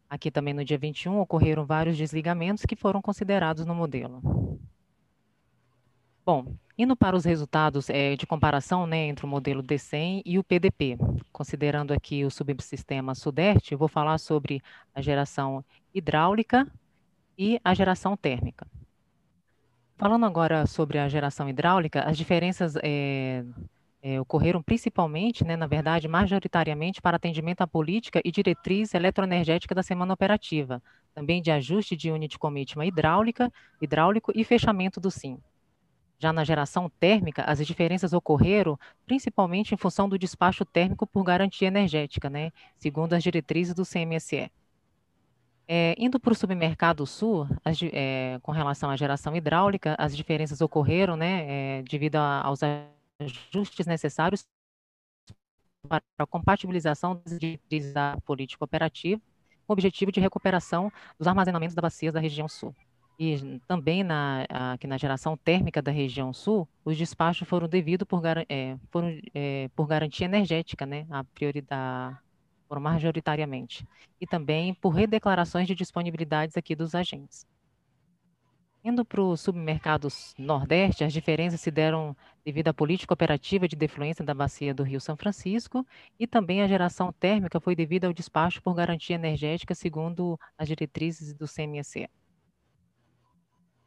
Aqui também no dia 21 ocorreram vários desligamentos que foram considerados no modelo. Bom, indo para os resultados de comparação, né, entre o modelo D100 e o PDP, considerando aqui o subsistema Sudeste, eu vou falar sobre a geração hidráulica e a geração térmica. Falando agora sobre a geração hidráulica, as diferenças ocorreram principalmente, né, na verdade, majoritariamente para atendimento à política e diretriz eletroenergética da semana operativa, também de ajuste de unit commitment hidráulico e fechamento do SIM. Já na geração térmica, as diferenças ocorreram principalmente em função do despacho térmico por garantia energética, né, segundo as diretrizes do CMSE. Indo para o submercado sul, com relação à geração hidráulica, as diferenças ocorreram, né, devido aos ajustes necessários para a compatibilização das diretrizes da política operativa, com o objetivo de recuperação dos armazenamentos das bacias da região sul. E também aqui na geração térmica da região sul, os despachos foram devidos por garantia energética, né, a prioridade, majoritariamente, e também por redeclarações de disponibilidades aqui dos agentes. Indo para o submercado Nordeste, as diferenças se deram devido à política operativa de defluência da bacia do Rio São Francisco e também a geração térmica foi devida ao despacho por garantia energética segundo as diretrizes do CMSE.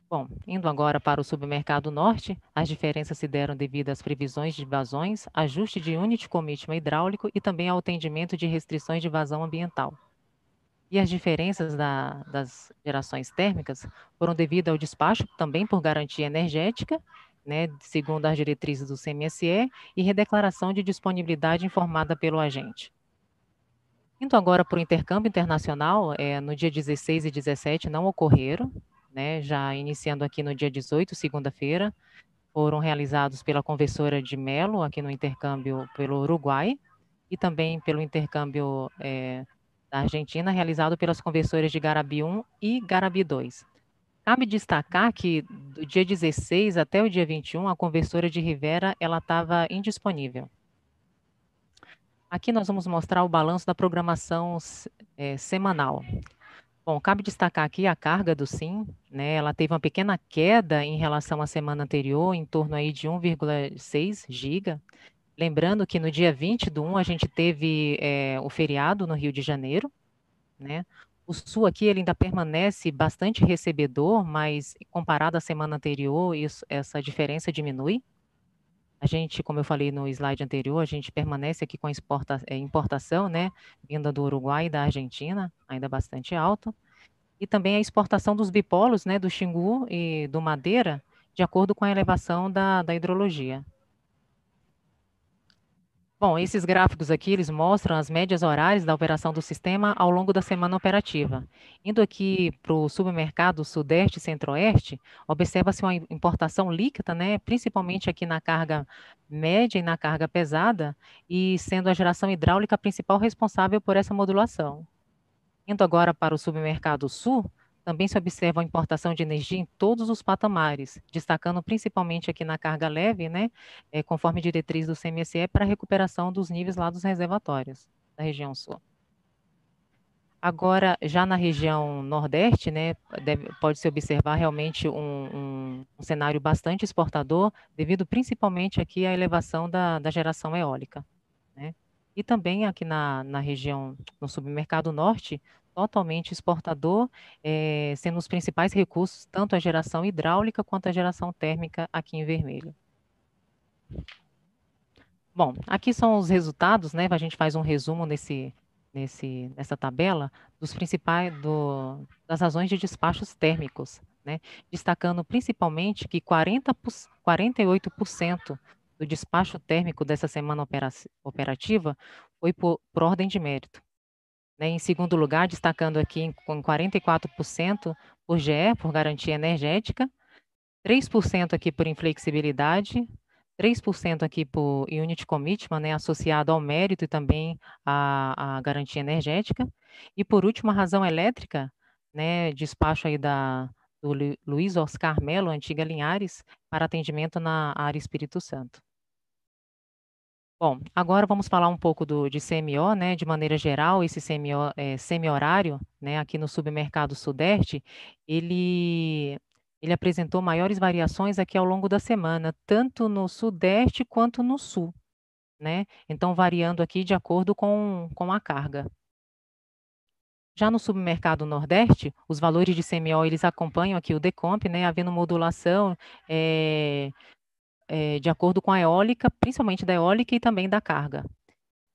Bom, indo agora para o submercado Norte, as diferenças se deram devido às previsões de vazões, ajuste de unit commitment hidráulico e também ao atendimento de restrições de vazão ambiental. E as diferenças das gerações térmicas foram devido ao despacho também por garantia energética, né, segundo as diretrizes do CMSE, e redeclaração de disponibilidade informada pelo agente. Indo agora para o intercâmbio internacional, no dia 16 e 17 não ocorreram, né, já iniciando aqui no dia 18, segunda-feira, foram realizados pela conversora de Melo, aqui no intercâmbio pelo Uruguai, e também pelo intercâmbio da Argentina, realizado pelas conversoras de Garabi 1 e Garabi 2. Cabe destacar que do dia 16 até o dia 21, a conversora de Rivera estava indisponível. Aqui nós vamos mostrar o balanço da programação semanal. Bom, cabe destacar aqui a carga do SIM, né? Ela teve uma pequena queda em relação à semana anterior, em torno aí de 1,6 GB. Lembrando que no dia 20/1 a gente teve o feriado no Rio de Janeiro, né? O Sul aqui ele ainda permanece bastante recebedor, mas comparado à semana anterior, essa diferença diminui. A gente, como eu falei no slide anterior, a gente permanece aqui com a importação, né, vinda do Uruguai e da Argentina, ainda bastante alto, e também a exportação dos bipolos, né, do Xingu e do Madeira, de acordo com a elevação da hidrologia. Bom, esses gráficos aqui, eles mostram as médias horárias da operação do sistema ao longo da semana operativa. Indo aqui para o submercado Sudeste e Centro-Oeste, observa-se uma importação líquida, né, principalmente aqui na carga média e na carga pesada, e sendo a geração hidráulica a principal responsável por essa modulação. Indo agora para o submercado Sul, também se observa a importação de energia em todos os patamares, destacando principalmente aqui na carga leve, né, conforme diretriz do CMSE, para a recuperação dos níveis lá dos reservatórios da região Sul. Agora, já na região Nordeste, né, pode-se observar realmente um cenário bastante exportador, devido principalmente aqui à elevação da geração eólica, né? E também aqui na região, no submercado Norte, totalmente exportador, sendo os principais recursos tanto a geração hidráulica quanto a geração térmica aqui em vermelho. Bom, aqui são os resultados, né? A gente faz um resumo nessa tabela dos principais das razões de despachos térmicos, né? Destacando principalmente que 48% do despacho térmico dessa semana operativa foi por ordem de mérito, né? Em segundo lugar, destacando aqui com 44% por GE, por garantia energética, 3% aqui por inflexibilidade, 3% aqui por Unit Commitment, né, associado ao mérito e também à garantia energética. E por último, a razão elétrica, né, despacho aí do Luiz Oscar Melo, antiga Linhares, para atendimento na área Espírito Santo. Bom, agora vamos falar um pouco de CMO, né, de maneira geral, esse CMO semi-horário, né, aqui no submercado Sudeste, ele apresentou maiores variações aqui ao longo da semana, tanto no Sudeste quanto no Sul, né? Então, variando aqui de acordo com a carga. Já no submercado Nordeste, os valores de CMO, eles acompanham aqui o Decomp, né? Havendo modulação de acordo com a eólica, principalmente da eólica e também da carga.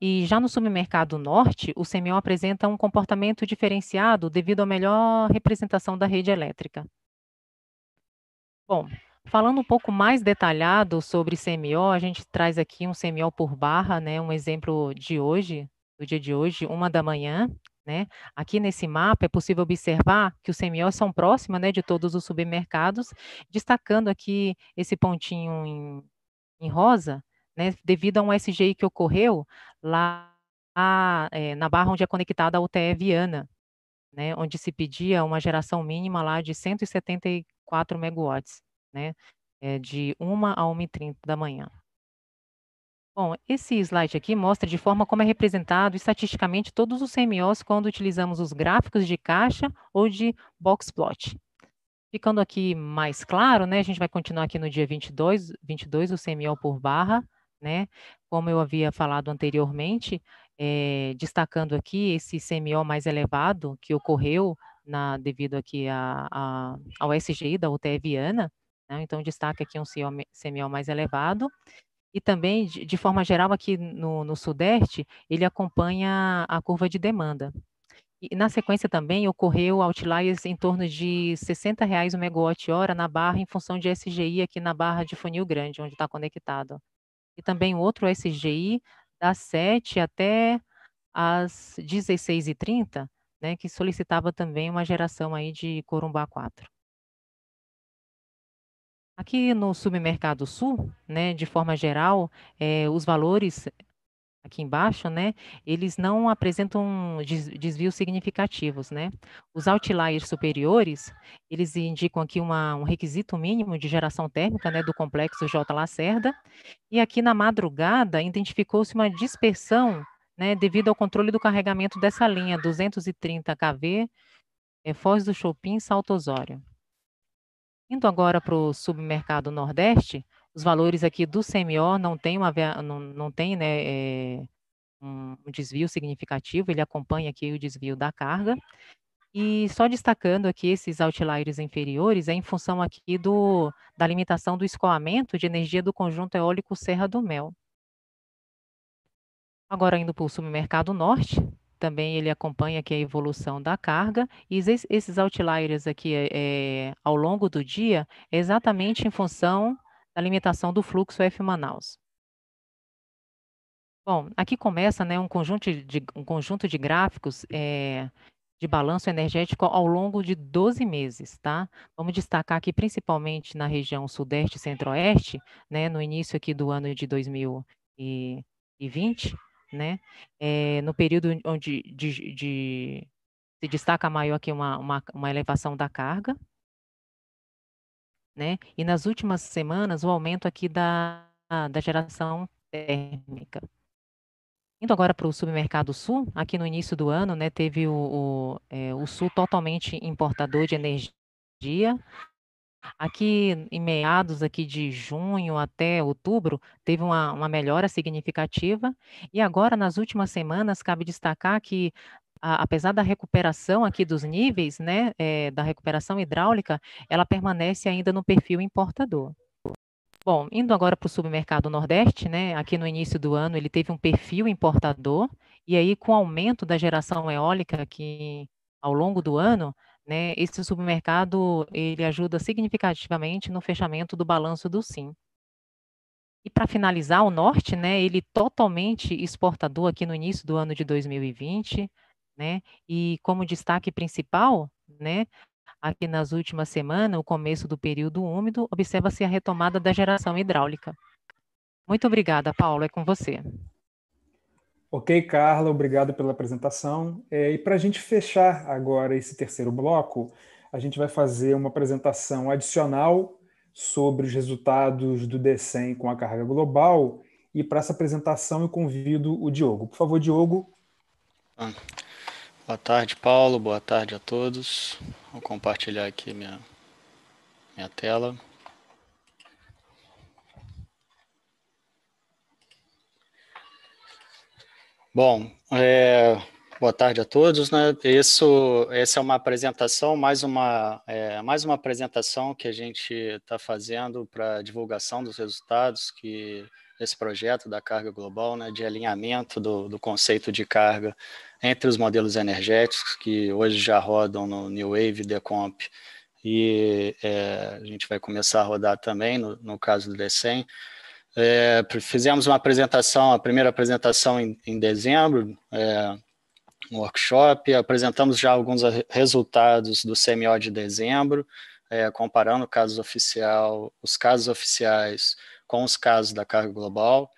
E já no submercado Norte, o CMO apresenta um comportamento diferenciado devido à melhor representação da rede elétrica. Bom, falando um pouco mais detalhado sobre CMO, a gente traz aqui um CMO por barra, né, um exemplo de hoje, do dia de hoje, 1h, né? Aqui nesse mapa é possível observar que os CMOs são próximos, né, de todos os submercados, destacando aqui esse pontinho em rosa, né, devido a um SGI que ocorreu lá na barra onde é conectada a UTE Viana, né, onde se pedia uma geração mínima lá de 174 megawatts, né, de 1h a 1h30. Bom, esse slide aqui mostra de forma como é representado estatisticamente todos os CMOs quando utilizamos os gráficos de caixa ou de box plot. Ficando aqui mais claro, né, a gente vai continuar aqui no dia 22 o CMO por barra, né, como eu havia falado anteriormente, destacando aqui esse CMO mais elevado que ocorreu devido aqui ao SGI da UTE Viana, né, então destaca aqui um CMO mais elevado, e também, de forma geral, aqui no Sudeste, ele acompanha a curva de demanda. E na sequência também ocorreu outliers em torno de R$ 60 o megawatt-hora na barra em função de SGI aqui na barra de Funil Grande, onde está conectado. E também outro SGI das 7 até às 16h30, né, que solicitava também uma geração aí de Corumbá 4. Aqui no submercado Sul, né, de forma geral, os valores aqui embaixo, né, eles não apresentam desvios significativos, né? Os outliers superiores, eles indicam aqui um requisito mínimo de geração térmica, né, do complexo J. Lacerda, e aqui na madrugada identificou-se uma dispersão, né, devido ao controle do carregamento dessa linha 230 kV, Foz do Chopin, Salto Osório. Indo agora para o submercado Nordeste, os valores aqui do CMO não tem, né, um desvio significativo, ele acompanha aqui o desvio da carga. E só destacando aqui esses outliers inferiores, é em função aqui da limitação do escoamento de energia do conjunto eólico Serra do Mel. Agora indo para o submercado norte, também ele acompanha aqui a evolução da carga, e esses outliers aqui ao longo do dia, é exatamente em função da limitação do fluxo F Manaus. Bom, aqui começa, né, um conjunto de gráficos de balanço energético ao longo de 12 meses, tá? Vamos destacar aqui principalmente na região sudeste e centro-oeste, né, no início aqui do ano de 2020, né, no período onde se destaca maior aqui uma elevação da carga, né, e nas últimas semanas o aumento aqui da geração térmica. Indo agora para o submercado sul, aqui no início do ano, né, teve o sul totalmente importador de energia. Aqui em meados aqui de junho até outubro, teve uma melhora significativa. E agora, nas últimas semanas, cabe destacar que, apesar da recuperação aqui dos níveis, né, da recuperação hidráulica, ela permanece ainda no perfil importador. Bom, indo agora para o submercado Nordeste, né, aqui no início do ano ele teve um perfil importador, e aí com o aumento da geração eólica aqui ao longo do ano, né, esse submercado ele ajuda significativamente no fechamento do balanço do SIM. E para finalizar, o Norte, né, ele totalmente exportador aqui no início do ano de 2020, né, e como destaque principal, né, aqui nas últimas semanas, o começo do período úmido, observa-se a retomada da geração hidráulica. Muito obrigada, Paulo, é com você. Ok, Carla, obrigado pela apresentação. E para a gente fechar agora esse terceiro bloco, a gente vai fazer uma apresentação adicional sobre os resultados do DECEM com a carga global. E para essa apresentação eu convido o Diogo. Por favor, Diogo. Boa tarde, Paulo. Boa tarde a todos. Vou compartilhar aqui minha tela. Bom, boa tarde a todos, né? Essa é uma apresentação, mais uma apresentação que a gente está fazendo para divulgação dos resultados desse projeto da carga global, né, de alinhamento do conceito de carga entre os modelos energéticos que hoje já rodam no New Wave, Decomp, e a gente vai começar a rodar também no caso do DECEM. Fizemos uma apresentação, a primeira apresentação em dezembro, um workshop, apresentamos já alguns resultados do CMO de dezembro, comparando os casos oficiais com os casos da carga global.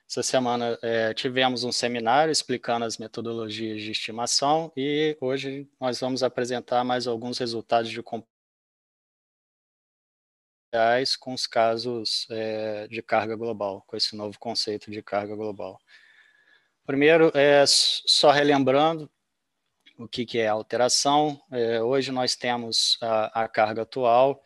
Essa semana tivemos um seminário explicando as metodologias de estimação e hoje nós vamos apresentar mais alguns resultados de com os casos de carga global, com esse novo conceito de carga global. Primeiro, só relembrando o que é a alteração. Hoje nós temos a carga atual,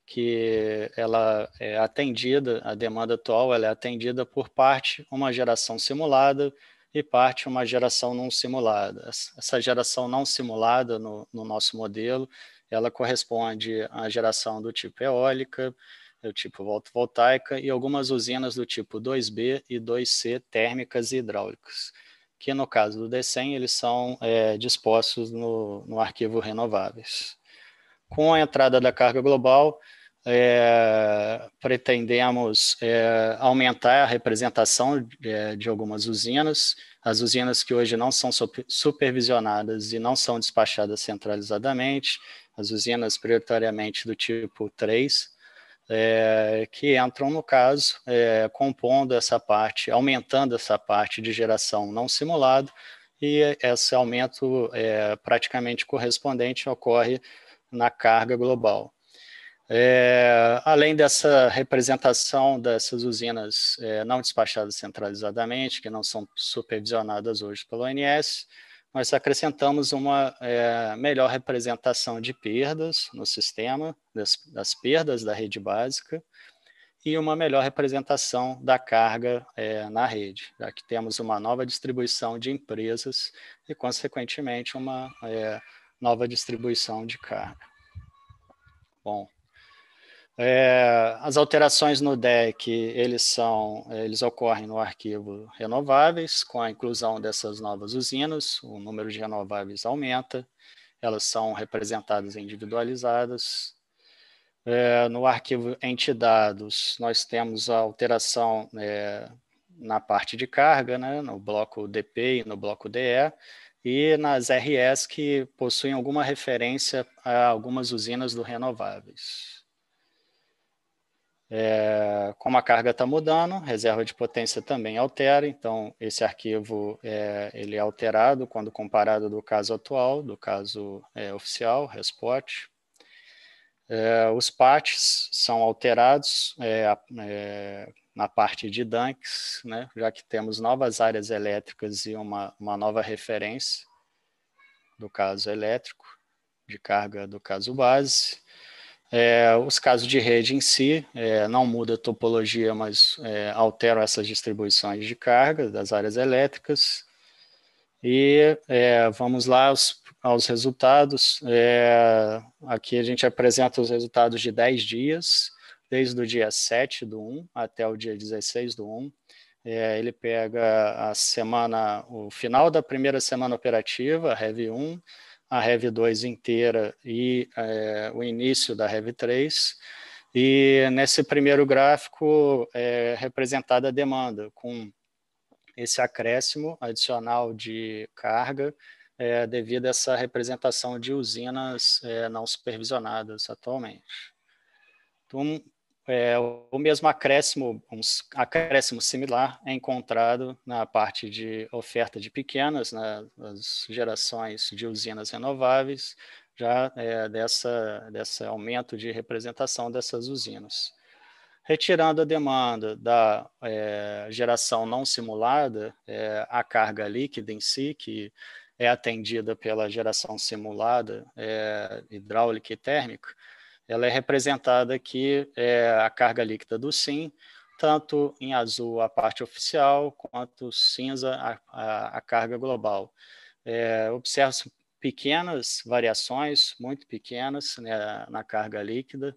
que ela é atendida, a demanda atual ela é atendida por parte uma geração simulada e parte uma geração não simulada. Essa geração não simulada no nosso modelo, ela corresponde à geração do tipo eólica, do tipo fotovoltaica e algumas usinas do tipo 2B e 2C térmicas e hidráulicas, que no caso do DECEM eles são dispostos no arquivo renováveis. Com a entrada da carga global, pretendemos aumentar a representação de algumas usinas, as usinas que hoje não são supervisionadas e não são despachadas centralizadamente, as usinas prioritariamente do tipo 3, que entram no caso, compondo essa parte, aumentando essa parte de geração não simulado, e esse aumento praticamente correspondente ocorre na carga global. Além dessa representação dessas usinas não despachadas centralizadamente, que não são supervisionadas hoje pelo ONS, nós acrescentamos uma melhor representação de perdas no sistema, das perdas da rede básica, e uma melhor representação da carga na rede, já que temos uma nova distribuição de empresas e, consequentemente, uma nova distribuição de carga. Bom, as alterações no DEC, eles ocorrem no arquivo renováveis, com a inclusão dessas novas usinas, o número de renováveis aumenta, elas são representadas e individualizadas. No arquivo entidados, nós temos a alteração na parte de carga, né, no bloco DP e no bloco DE, e nas RS que possuem alguma referência a algumas usinas do renováveis. Como a carga está mudando, reserva de potência também altera, então esse arquivo ele é alterado quando comparado do caso atual, do caso oficial, RESPOT. Os PATs são alterados na parte de DUNCs, né, já que temos novas áreas elétricas e uma nova referência do caso elétrico, de carga do caso base. Os casos de rede em si, não muda a topologia, mas alteram essas distribuições de carga das áreas elétricas. E vamos lá aos resultados. Aqui a gente apresenta os resultados de 10 dias, desde o dia 7 do 1 até o dia 16 do 1. Ele pega o final da primeira semana operativa, a Rev 1, a Rev 2 inteira e o início da Rev 3. E nesse primeiro gráfico é representada a demanda, com esse acréscimo adicional de carga devido a essa representação de usinas não supervisionadas atualmente. Então, o mesmo acréscimo, um acréscimo similar é encontrado na parte de oferta de pequenas, nas gerações de usinas renováveis, já desse aumento de representação dessas usinas. Retirando a demanda da geração não simulada, a carga líquida em si, que é atendida pela geração simulada, hidráulica e térmica, ela é representada aqui, a carga líquida do SIM, tanto em azul a parte oficial, quanto cinza a carga global. Observa-se pequenas variações, muito pequenas, né, na carga líquida,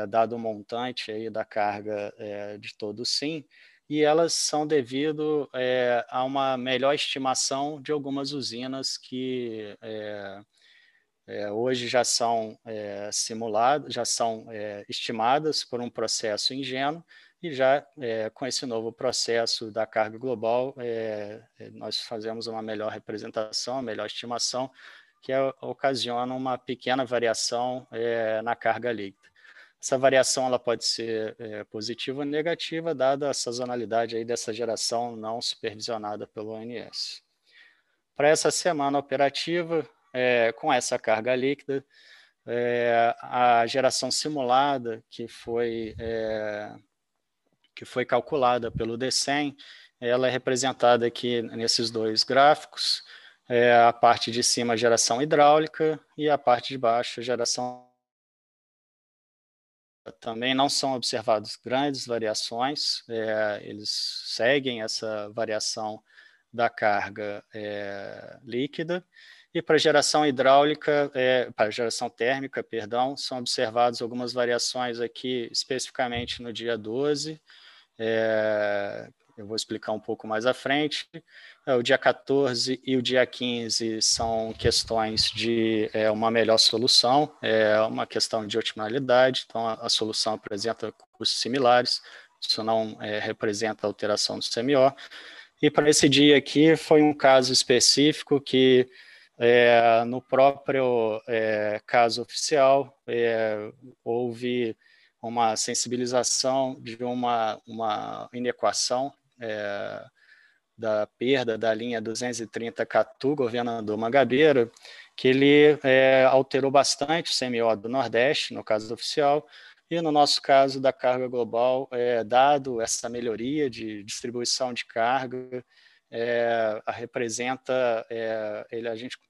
dado o montante aí da carga de todo o SIM, e elas são devido a uma melhor estimação de algumas usinas que hoje já são simuladas, já são estimadas por um processo ingênuo, e já com esse novo processo da carga global, nós fazemos uma melhor representação, uma melhor estimação, que ocasiona uma pequena variação na carga líquida. Essa variação ela pode ser positiva ou negativa, dada a sazonalidade aí dessa geração não supervisionada pelo ONS. Para essa semana operativa, com essa carga líquida, a geração simulada que foi calculada pelo DECEM, ela é representada aqui nesses dois gráficos, a parte de cima geração hidráulica e a parte de baixo geração. Também não são observadas grandes variações, eles seguem essa variação da carga líquida. E para geração hidráulica, para geração térmica, perdão, são observadas algumas variações aqui, especificamente no dia 12. Eu vou explicar um pouco mais à frente. O dia 14 e o dia 15 são questões de uma melhor solução, uma questão de otimalidade, então a solução apresenta custos similares, isso não representa alteração do CMO. E para esse dia aqui foi um caso específico que no próprio caso oficial houve uma sensibilização de uma inequação da perda da linha 230 Catu, governador Mangabeira, que ele alterou bastante o CMO do Nordeste, no caso oficial, e no nosso caso da carga global, dado essa melhoria de distribuição de carga,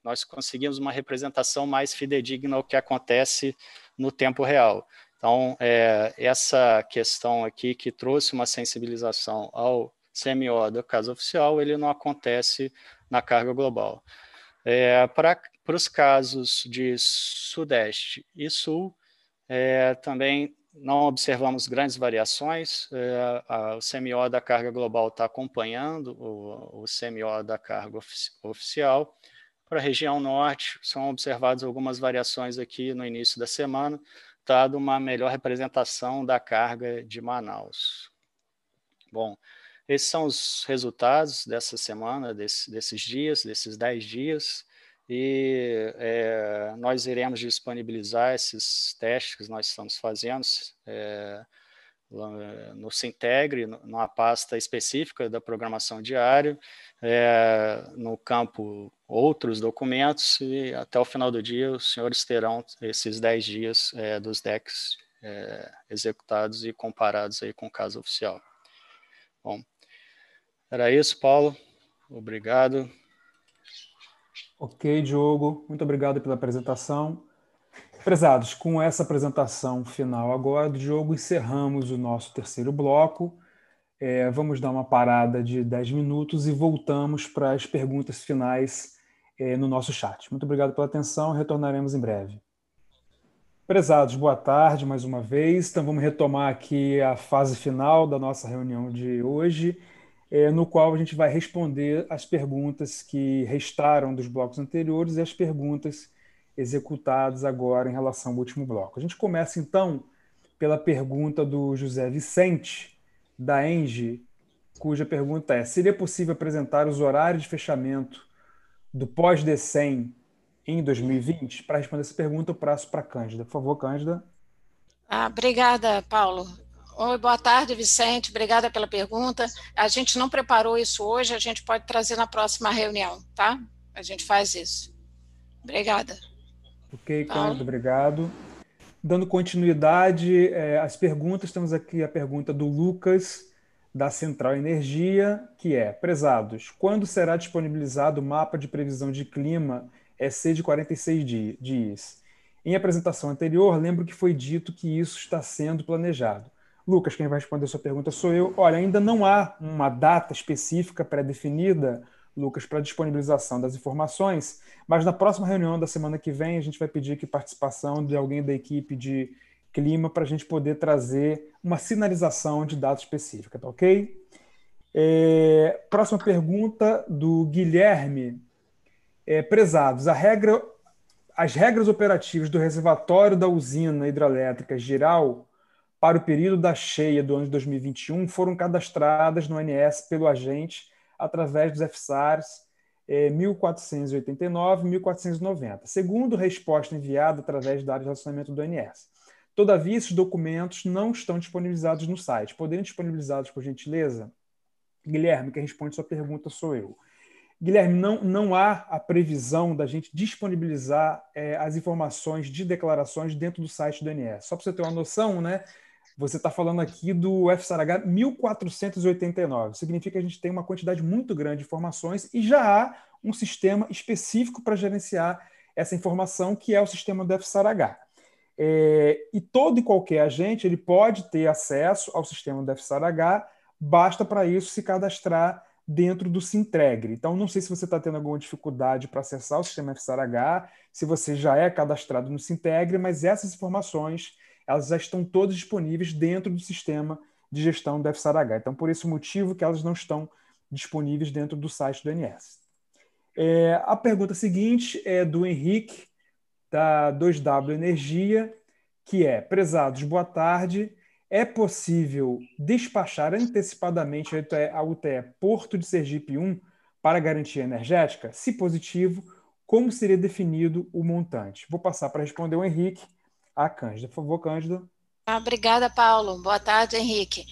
nós conseguimos uma representação mais fidedigna ao que acontece no tempo real. Então, essa questão aqui que trouxe uma sensibilização ao CMO do caso oficial, ele não acontece na carga global. Para Para os casos de Sudeste e Sul, também não observamos grandes variações. O CMO da carga global está acompanhando o CMO da carga oficial. Para a região norte, são observadas algumas variações aqui no início da semana, dado uma melhor representação da carga de Manaus. Bom, esses são os resultados dessa semana, desses dias, desses 10 dias, e nós iremos disponibilizar esses testes que nós estamos fazendo no Sintegre, numa pasta específica da programação diária, no campo outros documentos, e até o final do dia os senhores terão esses 10 dias dos DECs executados e comparados aí com o caso oficial. Bom, era isso, Paulo. Obrigado. Ok, Diogo. Muito obrigado pela apresentação. Prezados, com essa apresentação final agora do Diogo, encerramos o nosso terceiro bloco. Vamos dar uma parada de 10 minutos e voltamos para as perguntas finais no nosso chat. Muito obrigado pela atenção. Retornaremos em breve. Prezados, boa tarde mais uma vez. Então vamos retomar aqui a fase final da nossa reunião de hoje, no qual a gente vai responder as perguntas que restaram dos blocos anteriores e as perguntas executadas agora em relação ao último bloco. A gente começa então pela pergunta do José Vicente, da ENGIE, cuja pergunta é: seria possível apresentar os horários de fechamento do pós-DECEM em 2020? Para responder essa pergunta, eu passo para a Cândida. Por favor, Cândida. Obrigada, Paulo. Oi, boa tarde, Vicente. Obrigada pela pergunta. A gente não preparou isso hoje, a gente pode trazer na próxima reunião, tá? A gente faz isso. Obrigada. Ok, Cândida, obrigado. Dando continuidade às perguntas, temos aqui a pergunta do Lucas, da Central Energia, que é: prezados, quando será disponibilizado o mapa de previsão de clima EC de 46 dias? Em apresentação anterior, lembro que foi dito que isso está sendo planejado. Lucas, quem vai responder a sua pergunta sou eu. Olha, ainda não há uma data específica pré-definida, Lucas, para disponibilização das informações, mas na próxima reunião da semana que vem a gente vai pedir aqui participação de alguém da equipe de clima para a gente poder trazer uma sinalização de data específica, tá ok? Próxima pergunta do Guilherme. Prezados, as regras operativas do reservatório da usina hidrelétrica geral para o período da cheia do ano de 2021 foram cadastradas no ANS pelo agente através dos FSARs 1489 e 1490, segundo resposta enviada através da área de relacionamento do ANS. Todavia, esses documentos não estão disponibilizados no site. Poderiam disponibilizados, por gentileza? Guilherme, quem responde sua pergunta sou eu. Guilherme, não há a previsão da gente disponibilizar as informações de declarações dentro do site do ANS. Só para você ter uma noção, né? Você está falando aqui do FSARH 1489. Significa que a gente tem uma quantidade muito grande de informações e já há um sistema específico para gerenciar essa informação, que é o sistema do FSARH. E todo e qualquer agente ele pode ter acesso ao sistema do FSARH, basta para isso se cadastrar dentro do Sintegre. Então, não sei se você está tendo alguma dificuldade para acessar o sistema FSARH, se você já é cadastrado no Sintegre, mas essas informações elas já estão todas disponíveis dentro do sistema de gestão do FSARH. Então, por esse motivo que elas não estão disponíveis dentro do site do ANS. A pergunta seguinte é do Henrique, da 2W Energia, que é: prezados, boa tarde. É possível despachar antecipadamente a UTE Porto de Sergipe 1 para garantia energética? Se positivo, como seria definido o montante? Vou passar para responder o Henrique a Cândida. Por favor, Cândida. Obrigada, Paulo. Boa tarde, Henrique.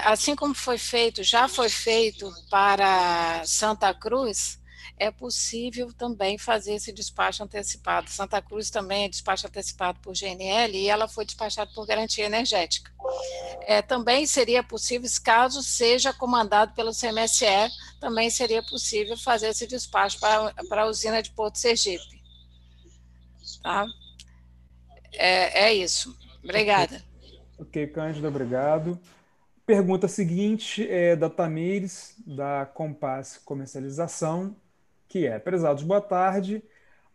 Assim como foi feito, já foi feito para Santa Cruz, é possível também fazer esse despacho antecipado. Santa Cruz também é despacho antecipado por GNL e ela foi despachada por garantia energética. Também seria possível, caso seja comandado pelo CMSE, também seria possível fazer esse despacho para a usina de Porto Sergipe. Tá? É isso. Obrigada. Ok, Cândida, obrigado. Pergunta seguinte é da Tamires, da Compass Comercialização, que é: prezados, boa tarde.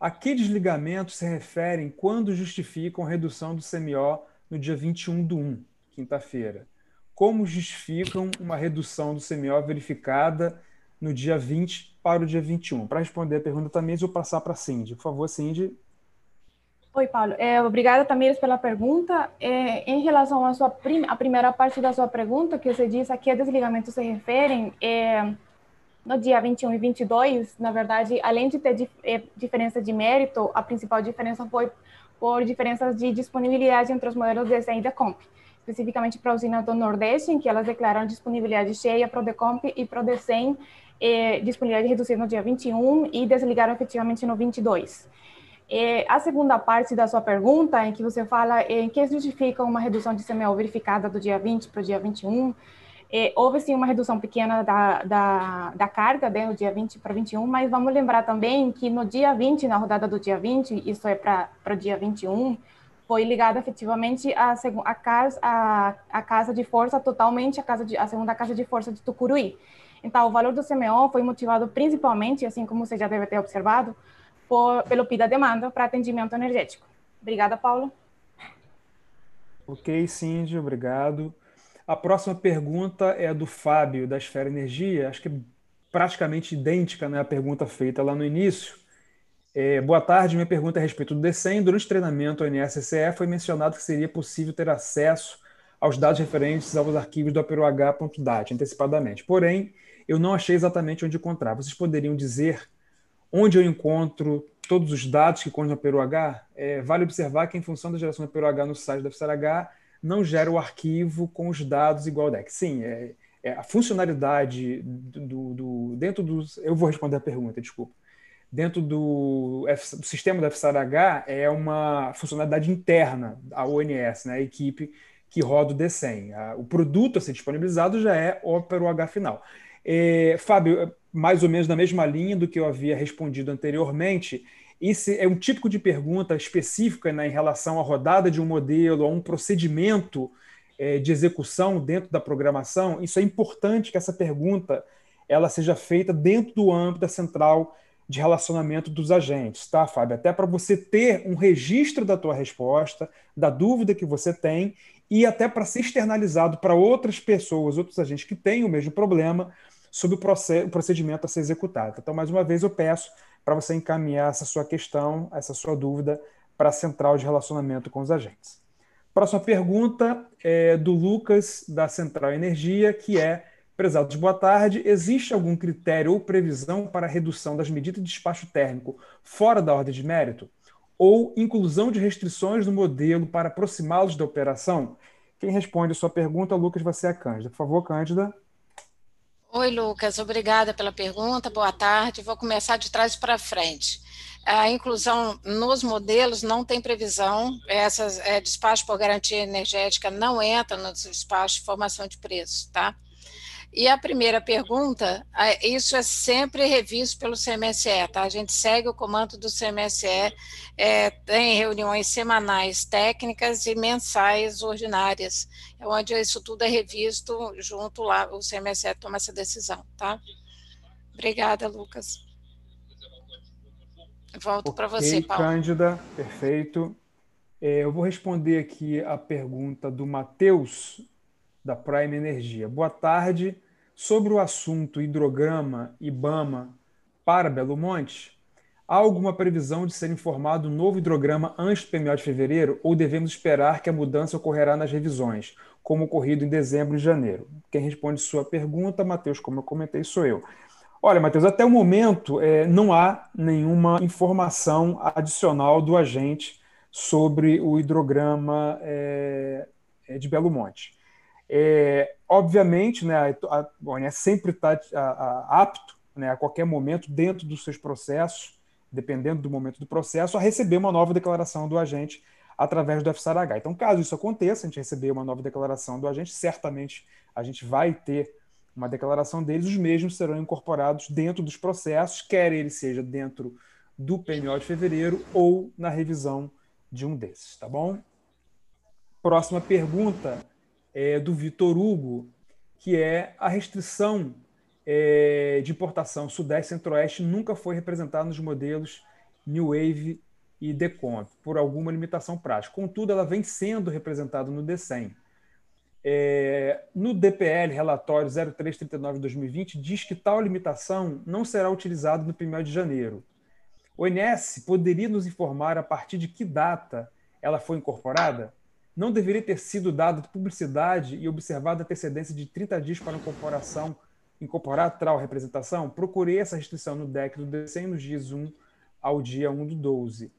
A que desligamento se referem quando justificam a redução do CMO no dia 21/1, quinta-feira? Como justificam uma redução do CMO verificada no dia 20 para o dia 21? Para responder a pergunta também, eu vou passar para a Cindy. Por favor, Cindy. Oi, Paulo. Obrigada, Tamires, pela pergunta. Em relação à a primeira parte da sua pergunta, que você diz a que desligamento se referem, no dia 21 e 22, na verdade, além de ter diferença de mérito, a principal diferença foi por diferenças de disponibilidade entre os modelos DECEM e DECOMP, especificamente para a usina do Nordeste, em que elas declararam disponibilidade cheia para o DECOMP e para o DECEM, disponibilidade reduzida no dia 21 e desligaram efetivamente no 22. A segunda parte da sua pergunta, em que você fala em que justifica uma redução de CMO verificada do dia 20 para o dia 21, houve sim uma redução pequena da carga, do dia 20 para 21, mas vamos lembrar também que no dia 20, na rodada do dia 20, isso é para o dia 21, foi ligada efetivamente a casa de força, totalmente a segunda casa de força de Tucuruí. Então, o valor do CMO foi motivado principalmente, assim como você já deve ter observado, pelo PIB da demanda para atendimento energético. Obrigada, Paulo. Ok, Cindy, obrigado. A próxima pergunta é do Fábio, da Esfera Energia, acho que é praticamente idêntica, né, à pergunta feita lá no início. Boa tarde, minha pergunta é a respeito do DECEM. Durante o treinamento ao INSSE foi mencionado que seria possível ter acesso aos dados referentes aos arquivos do APEROH.DAT antecipadamente. Porém, eu não achei exatamente onde encontrar. Vocês poderiam dizer onde eu encontro todos os dados que constam no APEROH? Vale observar que, em função da geração do APEROH no site da FSARH, não gera o arquivo com os dados igual ao DEC. Sim, a funcionalidade dentro dos... Eu vou responder a pergunta, desculpa. Dentro do sistema da FSARH é uma funcionalidade interna à ONS, né, a equipe que roda o DECEM. O produto a ser disponibilizado já é o APEROH final. Fábio, mais ou menos na mesma linha do que eu havia respondido anteriormente, esse é um típico de pergunta específica, né, em relação à rodada de um modelo, a um procedimento de execução dentro da programação. Isso é importante que essa pergunta ela seja feita dentro do âmbito da central de relacionamento dos agentes, tá, Fábio? Até para você ter um registro da tua resposta, da dúvida que você tem, e até para ser externalizado para outras pessoas, outros agentes que têm o mesmo problema, sobre o procedimento a ser executado. Então, mais uma vez, eu peço para você encaminhar essa sua questão, essa sua dúvida, para a central de relacionamento com os agentes. Próxima pergunta é do Lucas, da Central Energia, que é: prezados, boa tarde, existe algum critério ou previsão para a redução das medidas de despacho térmico fora da ordem de mérito? Ou inclusão de restrições no modelo para aproximá-los da operação? Quem responde a sua pergunta, Lucas, vai ser a Cândida. Por favor, Cândida. Oi, Lucas, obrigada pela pergunta, boa tarde. Vou começar de trás para frente. A inclusão nos modelos não tem previsão, despacho por garantia energética não entra no despacho de formação de preço, tá? E a primeira pergunta, isso é sempre revisto pelo CMSE, tá? A gente segue o comando do CMSE, tem reuniões semanais técnicas e mensais ordinárias, onde isso tudo é revisto junto lá, o CMSE toma essa decisão, tá? Obrigada, Lucas. Volto para você, Paulo. Cândida, perfeito. Eu vou responder aqui a pergunta do Matheus, da Prime Energia. Boa tarde. Sobre o assunto hidrograma IBAMA para Belo Monte, há alguma previsão de ser informado um novo hidrograma antes do PMO de fevereiro ou devemos esperar que a mudança ocorrerá nas revisões, como ocorrido em dezembro e janeiro? Quem responde sua pergunta, Matheus, como eu comentei, sou eu. Olha, Matheus, até o momento não há nenhuma informação adicional do agente sobre o hidrograma de Belo Monte. Obviamente, né, a ONS sempre está apto, né, a qualquer momento, dentro dos seus processos, dependendo do momento do processo, a receber uma nova declaração do agente através do FSARH. Então, caso isso aconteça, a gente receber uma nova declaração do agente, certamente a gente vai ter uma declaração deles, os mesmos serão incorporados dentro dos processos, quer ele seja dentro do PMO de fevereiro ou na revisão de um desses, tá bom? Próxima pergunta é do Vitor Hugo, que é: a restrição de importação Sudeste e Centro-Oeste nunca foi representada nos modelos New Wave e Decomp, por alguma limitação prática. Contudo, ela vem sendo representada no DCEM. No DPL, relatório 0339 de 2020, diz que tal limitação não será utilizada no 1º de janeiro. O INS poderia nos informar a partir de que data ela foi incorporada? Não deveria ter sido dada publicidade e observada a antecedência de 30 dias para incorporar tal representação? Procurei essa restrição no DEC do DCEM nos dias 1 ao dia 1 do 12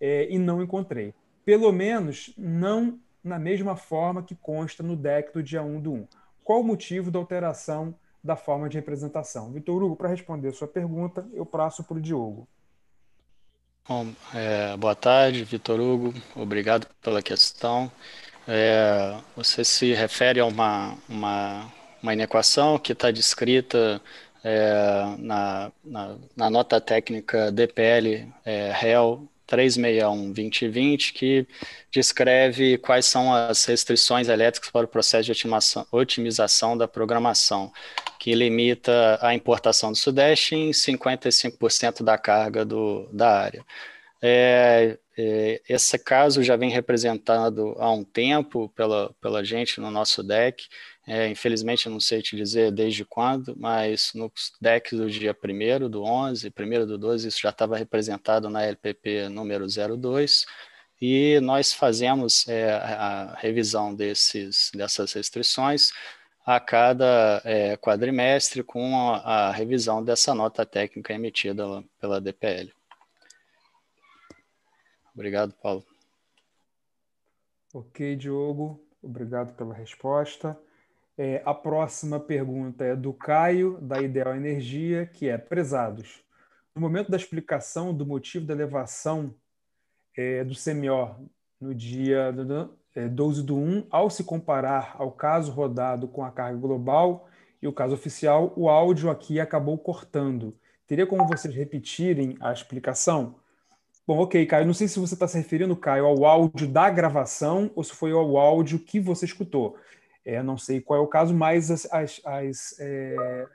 e não encontrei. Pelo menos não na mesma forma que consta no DEC do dia 1 do 1. Qual o motivo da alteração da forma de representação? Vitor Hugo, para responder a sua pergunta, eu passo para o Diogo. Bom, boa tarde, Vitor Hugo. Obrigado pela questão. Você se refere a uma inequação que está descrita na nota técnica DPL REL 361-2020, que descreve quais são as restrições elétricas para o processo de otimização da programação, que limita a importação do Sudeste em 55% da carga da área. Esse caso já vem representado há um tempo pela gente no nosso DEC. Infelizmente, eu não sei te dizer desde quando, mas no DEC do dia 1º do 11, 1º do 12, isso já estava representado na LPP número 02, e nós fazemos a revisão dessas restrições a cada quadrimestre com a revisão dessa nota técnica emitida pela DPL. Obrigado, Paulo. Ok, Diogo. Obrigado pela resposta. A próxima pergunta é do Caio, da Ideal Energia, que é: prezados, no momento da explicação do motivo da elevação do CMO no dia 12 do 1, ao se comparar ao caso rodado com a carga global e o caso oficial, o áudio aqui acabou cortando. Teria como vocês repetirem a explicação? Bom, ok, Caio, não sei se você está se referindo, Caio, ao áudio da gravação ou se foi ao áudio que você escutou. Não sei qual é o caso, mas as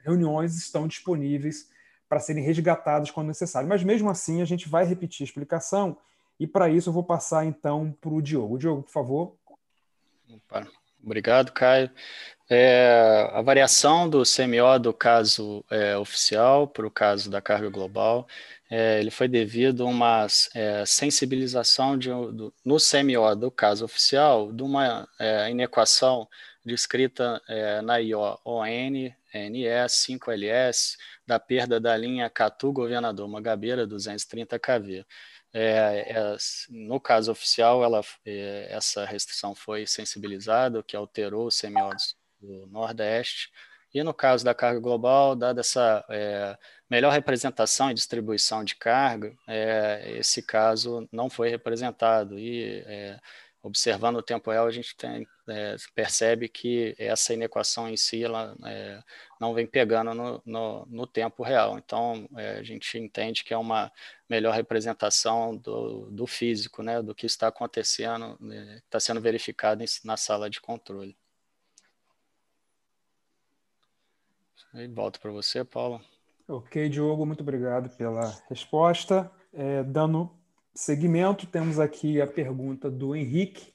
reuniões estão disponíveis para serem resgatadas quando necessário. Mas mesmo assim, a gente vai repetir a explicação e para isso eu vou passar então para o Diogo. Diogo, por favor. Opa. Obrigado, Caio. A variação do CMO do caso oficial para o caso da carga global, ele foi devido a uma sensibilização no CMO do caso oficial de uma inequação descrita na IO-ON-NE 5LS da perda da linha Catu-Governador Mangabeira 230 kV. No caso oficial, essa restrição foi sensibilizada, o que alterou o CMO do Nordeste, e no caso da carga global, dada essa melhor representação e distribuição de carga, esse caso não foi representado, e observando o tempo real, a gente percebe que essa inequação em si ela, não vem pegando no tempo real. Então, a gente entende que é uma melhor representação do físico, né, do que está acontecendo, está sendo verificado na sala de controle. E volto para você, Paulo. Ok, Diogo, muito obrigado pela resposta. Dando seguimento, temos aqui a pergunta do Henrique,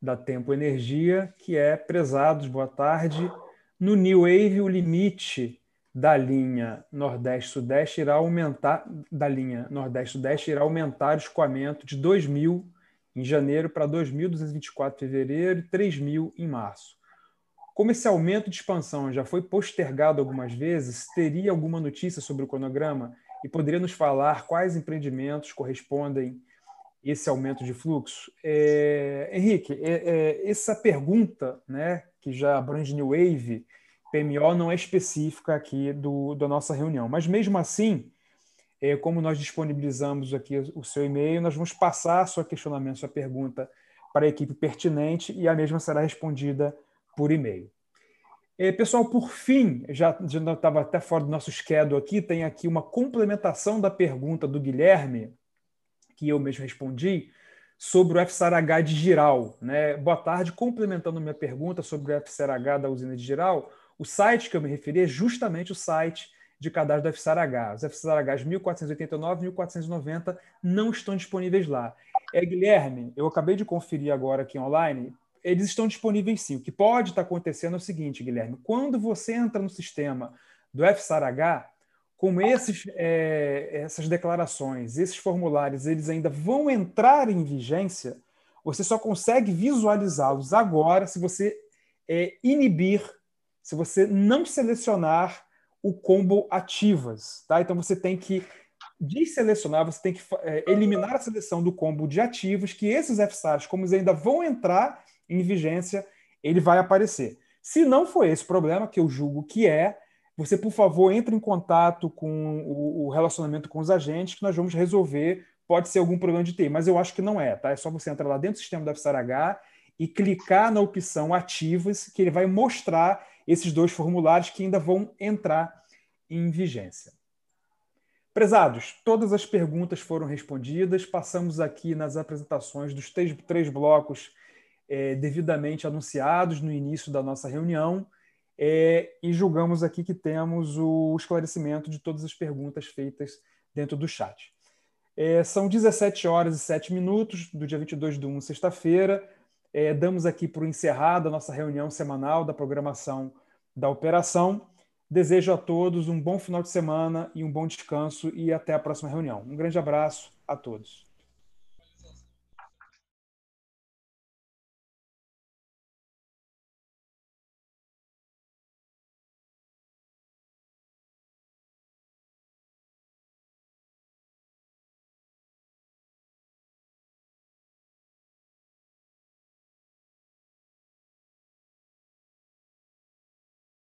da Tempo Energia, que é: prezados, boa tarde. No New Wave, o limite da linha Nordeste-Sudeste irá aumentar, o escoamento de 2.000 em janeiro para 2.224 em fevereiro e 3.000 em março. Como esse aumento de expansão já foi postergado algumas vezes, teria alguma notícia sobre o cronograma e poderia nos falar quais empreendimentos correspondem a esse aumento de fluxo? Henrique, essa pergunta, né, que já abrange New Wave, PMO, não é específica aqui da nossa reunião, mas mesmo assim, como nós disponibilizamos aqui o seu e-mail, nós vamos passar seu questionamento, sua pergunta para a equipe pertinente e a mesma será respondida por e-mail. Pessoal, por fim, já estava até fora do nosso schedule aqui, tem aqui uma complementação da pergunta do Guilherme, que eu mesmo respondi, sobre o FSARH de Jirau, né? Boa tarde, complementando minha pergunta sobre o FSARH da usina de Jirau, o site que eu me referi é justamente o site de cadastro do FSAR-H. Os FSAR-Hs 1489 e 1490 não estão disponíveis lá. Guilherme, eu acabei de conferir agora aqui online, eles estão disponíveis sim. O que pode estar acontecendo é o seguinte, Guilherme, quando você entra no sistema do FSAR-H, como essas declarações, esses formulários, eles ainda vão entrar em vigência, você só consegue visualizá-los agora se você inibir, se você não selecionar o combo ativas. Tá? Então, você tem que desselecionar, você tem que eliminar a seleção do combo de ativos, que esses FSARs, como eles ainda vão entrar em vigência, ele vai aparecer. Se não for esse problema, que eu julgo que você, por favor, entre em contato com o relacionamento com os agentes, que nós vamos resolver. Pode ser algum problema de TI, mas eu acho que não é. Tá? É só você entrar lá dentro do sistema do FSAR-H e clicar na opção ativas, que ele vai mostrar esses 2 formulários que ainda vão entrar em vigência. Prezados, todas as perguntas foram respondidas. Passamos aqui nas apresentações dos 3 blocos devidamente anunciados no início da nossa reunião. E julgamos aqui que temos o esclarecimento de todas as perguntas feitas dentro do chat. São 17h07 do dia 22/1, sexta-feira. Damos aqui por encerrada a nossa reunião semanal da programação da operação. Desejo a todos um bom final de semana e um bom descanso e até a próxima reunião. Um grande abraço a todos.